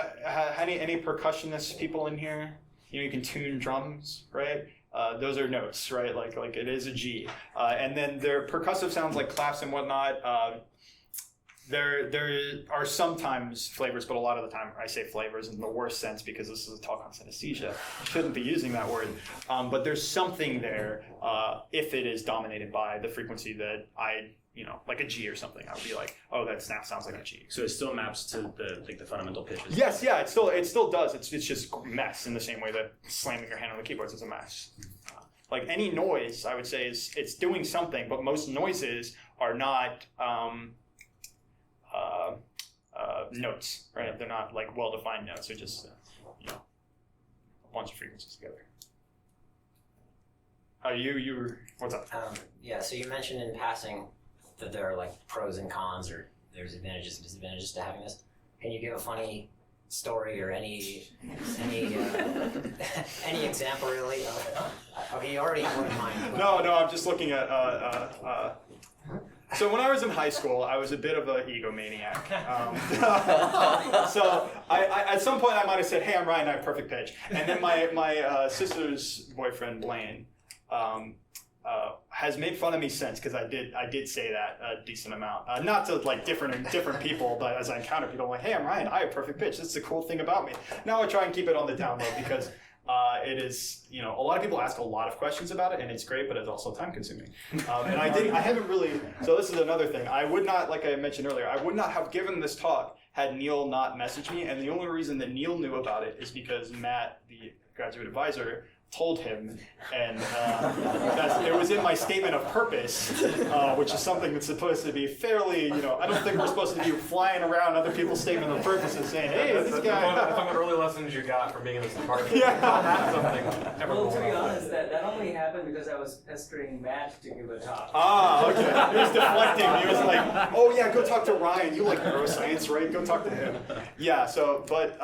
any percussionist people in here? You can tune drums, right? Those are notes, right? Like it is a G. And then there are percussive sounds like claps and whatnot. There are sometimes flavors, but a lot of the time I say flavors in the worst sense because this is a talk on synesthesia. Shouldn't be using that word. But there's something there if it is dominated by the frequency that like a G or something. I would be like, oh, that sounds like a G. So it still maps to the fundamental pitches? Yes, yeah, it still does. It's just mess in the same way that slamming your hand on the keyboards is a mess. Like any noise, I would say it's doing something, but most noises are not notes, right? They're not well-defined notes. They're just a bunch of frequencies together. What's up? So you mentioned in passing that there are pros and cons, or there's advantages and disadvantages to having this. Can you give a funny story or any example really? Okay, you already have one in mind. No, I'm just looking at. So when I was in high school, I was a bit of an egomaniac. So I at some point I might have said, "Hey, I'm Ryan. I have perfect pitch." And then my sister's boyfriend Blaine has made fun of me since, because I did say that a decent amount. Not to different people, but as I encounter people, I'm like, "Hey, I'm Ryan. I have perfect pitch. That's the cool thing about me." Now I try and keep it on the down low because. It is, a lot of people ask a lot of questions about it, and it's great, but it's also time consuming. And I haven't really, so this is another thing. I would not, like I mentioned earlier, I would not have given this talk had Neil not messaged me, and the only reason that Neil knew about it is because Matt, the graduate advisor, told him, and it was in my statement of purpose, which is something that's supposed to be fairly, I don't think we're supposed to be flying around other people's statement of purposes saying, "Hey, this guy." That's one of the early lessons you got from being in this department. Yeah. Not something ever. Well, to be honest, that only happened because I was pestering Matt to give a talk. Okay. He was deflecting. He was like, "Oh yeah, go talk to Ryan. You like neuroscience, right? Go talk to him." Yeah. So, but.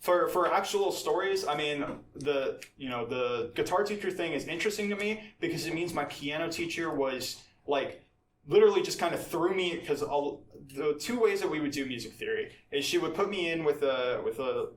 For actual stories, I mean, the guitar teacher thing is interesting to me because it means my piano teacher was literally just kind of threw me, because the two ways that we would do music theory is she would put me in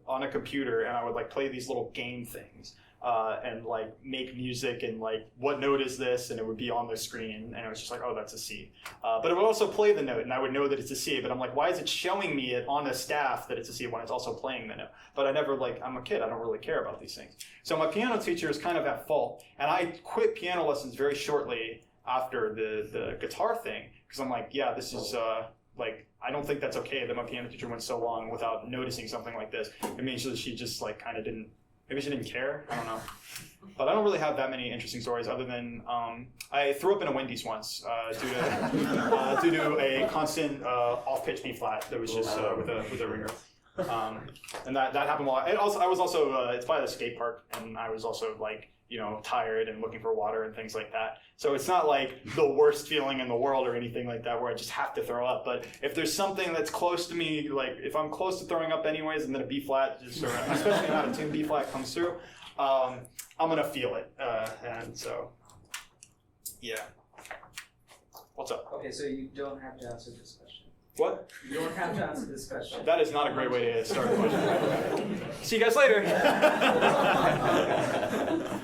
on a computer, and I would like play these little game things. And like make music and like what note is this, and it would be on the screen, and it was just like, oh, that's a C. But it would also play the note, and I would know that it's a C. But I'm like, why is it showing me it on a staff that it's a C when it's also playing the note? But I never I'm a kid, I don't really care about these things. So my piano teacher is kind of at fault, and I quit piano lessons very shortly after the guitar thing because I'm like, yeah, this is I don't think that's okay that my piano teacher went so long without noticing something like this. It means that she just like kind of didn't. Maybe she didn't care. I don't know. But I don't really have that many interesting stories other than I threw up in a Wendy's once due to a constant off-pitch B flat that was just with a ringer. And that happened while I was also it's by the skate park, and I was also like, tired and looking for water and things like that. So it's not like the worst feeling in the world or anything like that where I just have to throw up. But if there's something that's close to me, like if I'm close to throwing up anyways, and then a B flat, especially an out of tune B flat comes through, I'm gonna feel it. And so, yeah. What's up? Okay, so you don't have to answer this question. What? You don't have to answer this question. That is not a great way to start a question. See you guys later.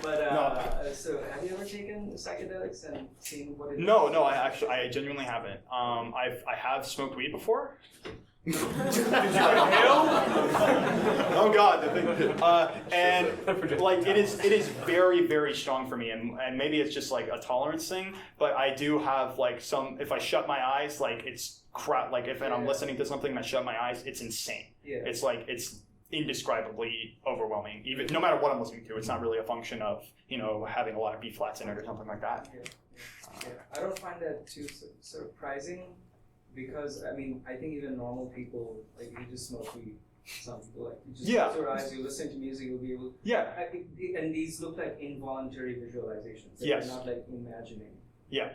But so have you ever taken psychedelics and seen what it is? No, I genuinely haven't. I have smoked weed before. Did you inhale? Oh God, the thing. And like it is very, very strong for me, and maybe it's just like a tolerance thing. But I do have like some. If I shut my eyes, like it's crap. Like if I'm listening to something and I shut my eyes, it's insane. Yeah. It's like it's indescribably overwhelming. Even no matter what I'm listening to, it's not really a function of having a lot of B flats in it or something like that. Yeah. I don't find that too surprising. Because I think even normal people, like you just smoke weed. Some people you just close your eyes, you listen to music, you'll be able. Yeah. And these look like involuntary visualizations. They're not like imagining. Yeah.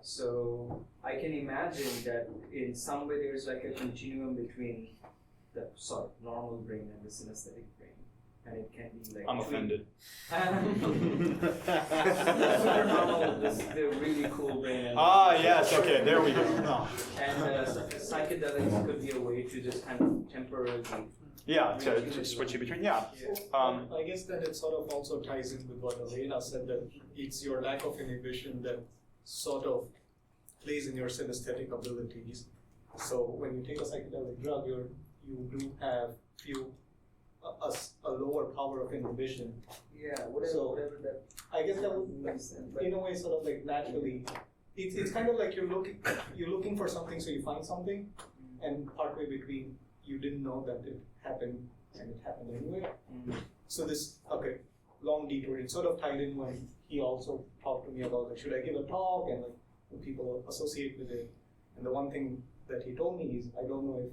So I can imagine that in some way there's like a continuum between the sort of normal brain and the synesthetic brain. And it can be like. I'm offended. Super normal, the really cool brain. Yes, okay, there we go. No. And psychedelics could be a way to just kind of temporarily. Yeah, to switch it between, I guess that it sort of also ties in with what Elena said, that it's your lack of inhibition that sort of plays in your synesthetic abilities. So when you take a psychedelic drug, you do have a lower power of inhibition. Yeah, whatever that. I guess that would make sense. In a way, sort of like naturally, it's kind of like you're looking for something, so you find something, and partway between you didn't know that it happened, and it happened anyway. So this long detour. It sort of tied in when he also talked to me about like, should I give a talk, and like when people associate with it. And the one thing that he told me is, I don't know if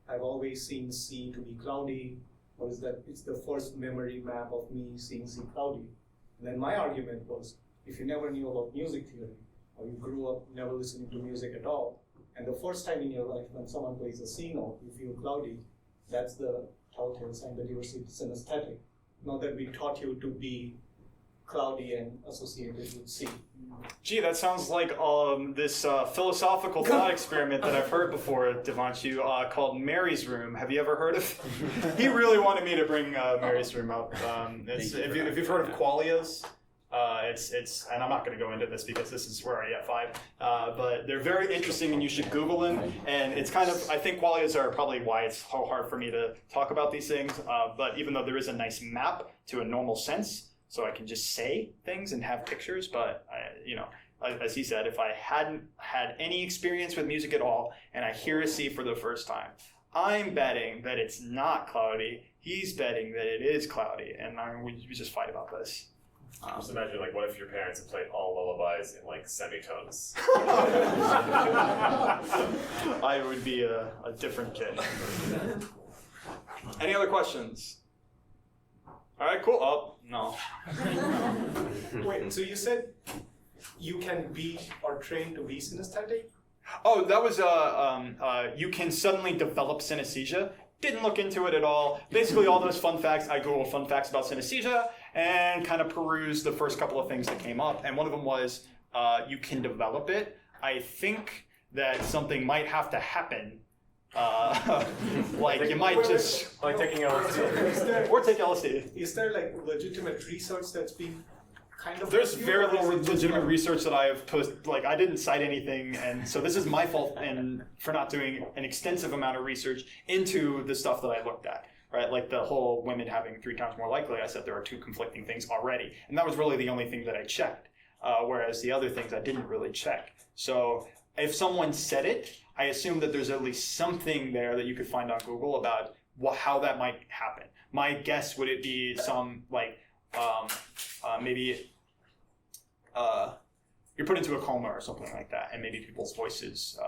I've always seen C to be cloudy, or is that it's the first memory map of me seeing C cloudy. And then my argument was, if you never knew about music theory, or you grew up never listening to music at all, and the first time in your life when someone plays a C note, you feel cloudy, that's the telltale sign that you were synesthetic. Not that we taught you to be cloudy and associated with C. Gee, that sounds like this philosophical thought experiment that I've heard before, Devanshu, called Mary's Room. Have you ever heard of? He really wanted me to bring Mary's Room up. If you've heard of qualias, it's and I'm not going to go into this because this is where I get 5. But they're very interesting, and you should Google them. And it's kind of, I think qualias are probably why it's so hard for me to talk about these things. But even though there is a nice map to a normal sense, so I can just say things and have pictures, but as he said, if I hadn't had any experience with music at all and I hear a C for the first time, I'm betting that it's not cloudy. He's betting that it is cloudy, and we just fight about this. Just imagine, like, what if your parents had played all lullabies in like semitones? I would be a different kid. Any other questions? All right, cool. Oh, no. Wait, so you said you can be or train to be synesthetic? Oh, that was you can suddenly develop synesthesia. Didn't look into it at all. Basically, all those fun facts, I Googled fun facts about synesthesia and kind of perused the first couple of things that came up. And one of them was you can develop it. I think that something might have to happen. Like you might just like taking LSD or take LSD. Is there like legitimate research that's been kind of? There's very little legitimate research that I have posted. Like I didn't cite anything, and so this is my fault and for not doing an extensive amount of research into the stuff that I looked at. Right, like the whole women having 3 times more likely. I said there are 2 conflicting things already, and that was really the only thing that I checked. Whereas the other things I didn't really check. So if someone said it, I assume that there's at least something there that you could find on Google about how that might happen. My guess would it be some like maybe you're put into a coma or something like that, and maybe people's voices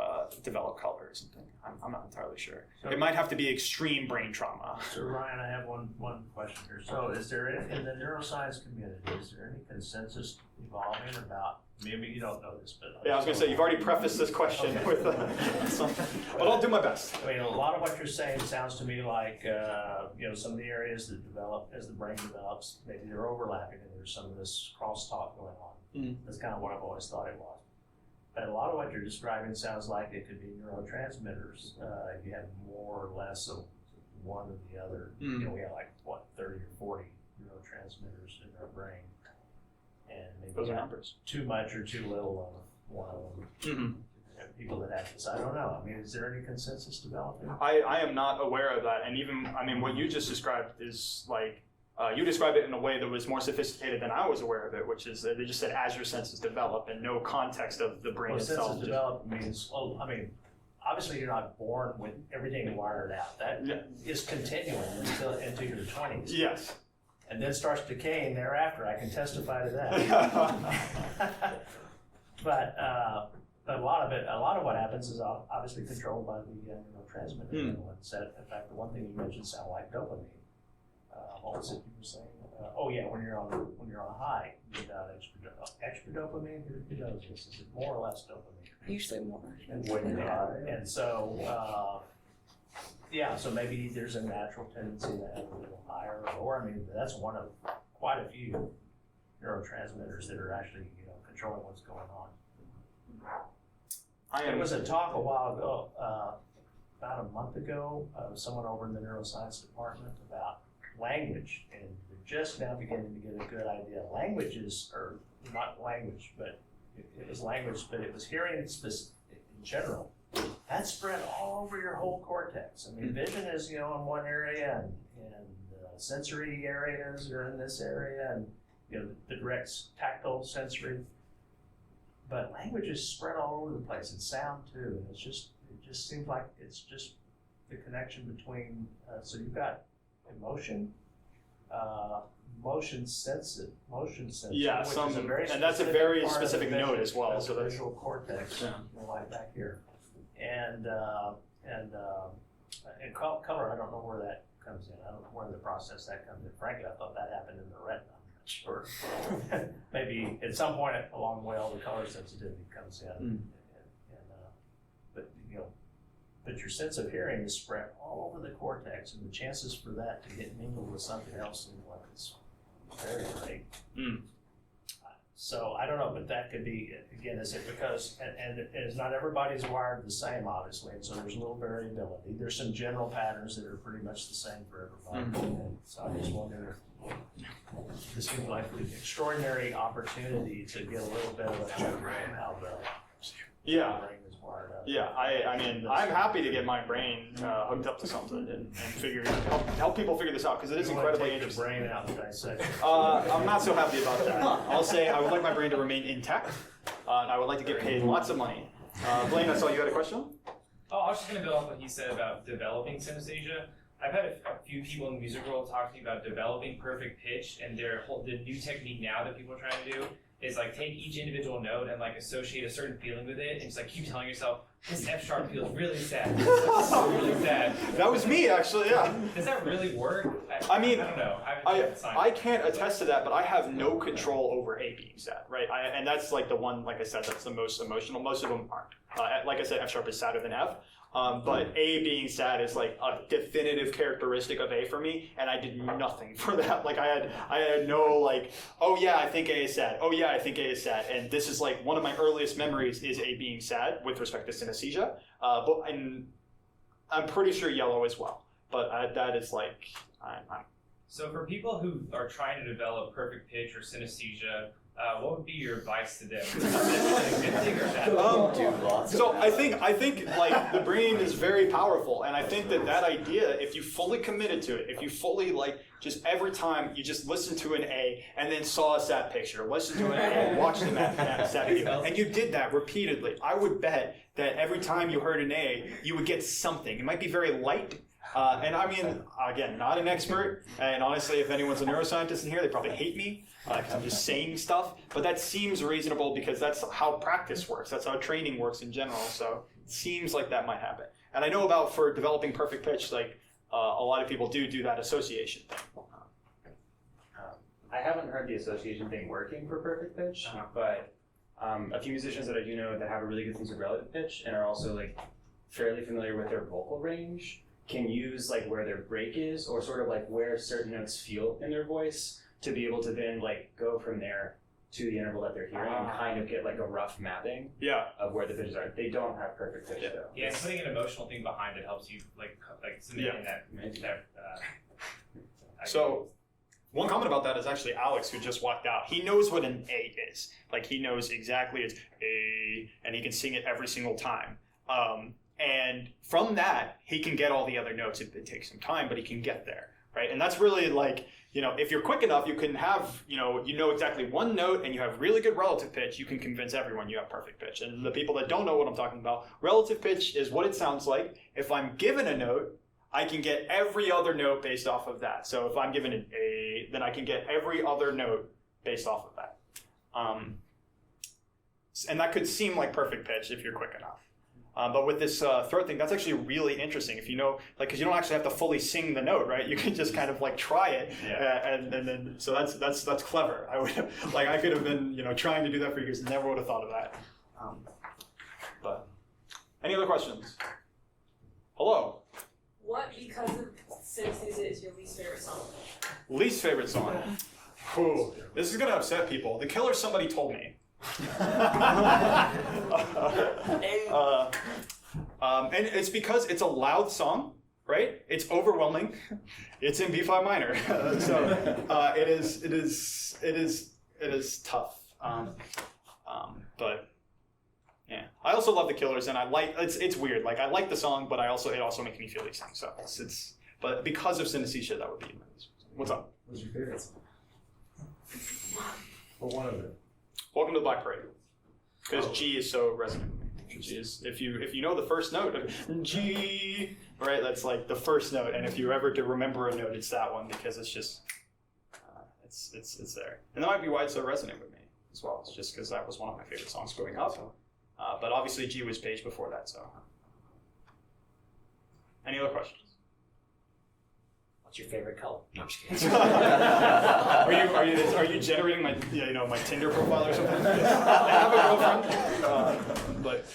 develop color or something. I'm not entirely sure. So, it might have to be extreme brain trauma. So Ryan, I have one question here. So is there in the neuroscience community, is there any consensus evolving about, maybe you don't know this, but... Yeah, I was going to say, you've already prefaced this question with something, but I'll do my best. I mean, a lot of what you're saying sounds to me like, some of the areas that develop, as the brain develops, maybe they're overlapping and there's some of this crosstalk going on. That's kind of what I've always thought it was. But a lot of what you're describing sounds like it could be neurotransmitters. You have more or less of one or the other. We have 30 or 40 neurotransmitters in our brain. And maybe those are numbers. Too much or too little of one of them. People that have this, I don't know. I mean, is there any consensus developing? I am not aware of that. And even, what you just described is like, you described it in a way that was more sophisticated than I was aware of it, which is that they just said as your senses develop and no context of the brain itself. Senses develop means, obviously you're not born with everything wired out. That is continuing until into your 20s. Yes. And then starts decaying thereafter. I can testify to that. But a lot of what happens is obviously controlled by the neurotransmitter. In fact, the one thing you mentioned sounded like dopamine. What was it you were saying? When you're on a high, you get out extra dopamine. Who knows this? Is it more or less dopamine? Usually more. And so, so maybe there's a natural tendency to have a little higher, or that's one of quite a few neurotransmitters that are actually controlling what's going on. There was a talk a while ago, about a month ago, someone over in the neuroscience department about language, and we're just now beginning to get a good idea. Languages, or not language, but it was language, but it was hearing in general. That's spread all over your whole cortex. Vision is in one area, and sensory areas are in this area, and the direct tactile sensory. But language is spread all over the place, and sound too. And it just seems like it's just the connection between. So you've got emotion, motion sensitive, yeah, which is a very and that's a very specific vision, node as well. So the that's visual cortex, like back here, and color. I don't know where that comes in. I don't know where the process that comes in. Frankly, I thought that happened in the retina. I'm not sure. Maybe at some point along the way, all the color sensitivity comes in, but your sense of hearing is spread all over the cortex, and the chances for that to get mingled with something else seem like it's very great. So I don't know, but that could be, again, is it because, and it's not everybody's wired the same, obviously, and so there's a little variability. There's some general patterns that are pretty much the same for everybody. So I just wonder if this seems like an extraordinary opportunity to get a little bit of a check on how the brain is wired up. Yeah, I'm happy to get my brain hooked up to something and help people figure this out, because it is incredibly interesting. Brain out and dissect. I'm not so happy about that. I'll say I would like my brain to remain intact, and I would like to get paid lots of money. Blaine, I saw you had a question? Oh, I was just going to build off what he said about developing synesthesia. I've had a few people in the music world talk to me about developing perfect pitch, and the new technique now that people are trying to do is like take each individual note and like associate a certain feeling with it, and just like keep telling yourself, this F sharp feels really sad. Really sad. That was me, actually, yeah. Does that really work? I mean, I don't know. I can't attest to that, but I have no control over A being sad, right? And that's like the one, like I said, that's the most emotional. Most of them aren't. Like I said, F sharp is sadder than F. But A being sad is like a definitive characteristic of A for me, and I did nothing for that. Like I had no like, oh yeah, I think A is sad. Oh yeah, I think A is sad. And this is like one of my earliest memories is A being sad with respect to synesthesia. And I'm pretty sure yellow as well. But that is like, So for people who are trying to develop perfect pitch or synesthesia, what would be your advice to them? Is it a good thing or bad? So I think like the brain is very powerful, and I think that idea, if you fully committed to it, if you fully like just every time you just listen to an A and then saw a sad picture, listen to an A and watch the sad video, and you did that repeatedly, I would bet that every time you heard an A, you would get something. It might be very light. And I mean, again, not an expert, and honestly, if anyone's a neuroscientist in here, they probably hate me, because I'm just saying stuff, but that seems reasonable because that's how practice works, that's how training works in general, so it seems like that might happen. And I know about, for developing perfect pitch, like, a lot of people do that association thing. I haven't heard the association thing working for perfect pitch, but a few musicians that I do know that have a really good sense of relative pitch and are also like fairly familiar with their vocal range can use like where their break is or sort of like where certain notes feel in their voice to be able to then like go from there to the interval that they're hearing and kind of get like a rough mapping of where the pitches are. They don't have perfect pitch though. Yeah, and putting an emotional thing behind it helps you like submitting that. So one comment about that is actually Alex, who just walked out. He knows what an A is. Like he knows exactly it's A, and he can sing it every single time. And from that, he can get all the other notes. It takes some time, but he can get there, right? And that's really like, you know, if you're quick enough, you can have, you know exactly one note and you have really good relative pitch, you can convince everyone you have perfect pitch. And the people that don't know what I'm talking about, relative pitch is what it sounds like. If I'm given a note, I can get every other note based off of that. So if I'm given an A, then I can get every other note based off of that. And that could seem like perfect pitch if you're quick enough. But with this throat thing, that's actually really interesting. If you know, like, because you don't actually have to fully sing the note, right? You can just kind of like try it, and then so that's clever. I would I could have been trying to do that for years, and never would have thought of that. But any other questions? Hello. What, because of Synesthesia, is your least favorite song? Least favorite song. Ooh, this is gonna upset people. The Killer, somebody told me. And it's because it's a loud song, right? It's overwhelming. It's in B5 minor, so it is tough. But yeah, I also love the Killers, and I like it's weird. Like I like the song, but it also makes me feel these things. So but because of synesthesia, that would be. What's up? What's your favorite song? Or one of it. Welcome to the Black Parade, because G is so resonant. G is if you know the first note of G, right? That's like the first note, and if you ever to remember a note, it's that one because it's just it's there, and that might be why it's so resonant with me as well. It's just because that was one of my favorite songs growing up. But obviously G was paged before that. So, any other questions? What's your favorite color? No, I'm just kidding. Are you generating my my Tinder profile or something? I have a girlfriend, but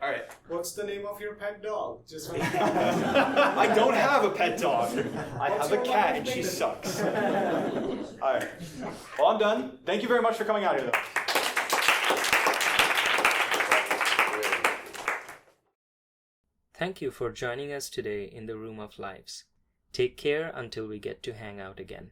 all right. What's the name of your pet dog? Just I don't have a pet dog. I have a cat, and she sucks. All right. Well, I'm done. Thank you very much for coming out here, though. Thank you for joining us today in the Room of Lives. Take care until we get to hang out again.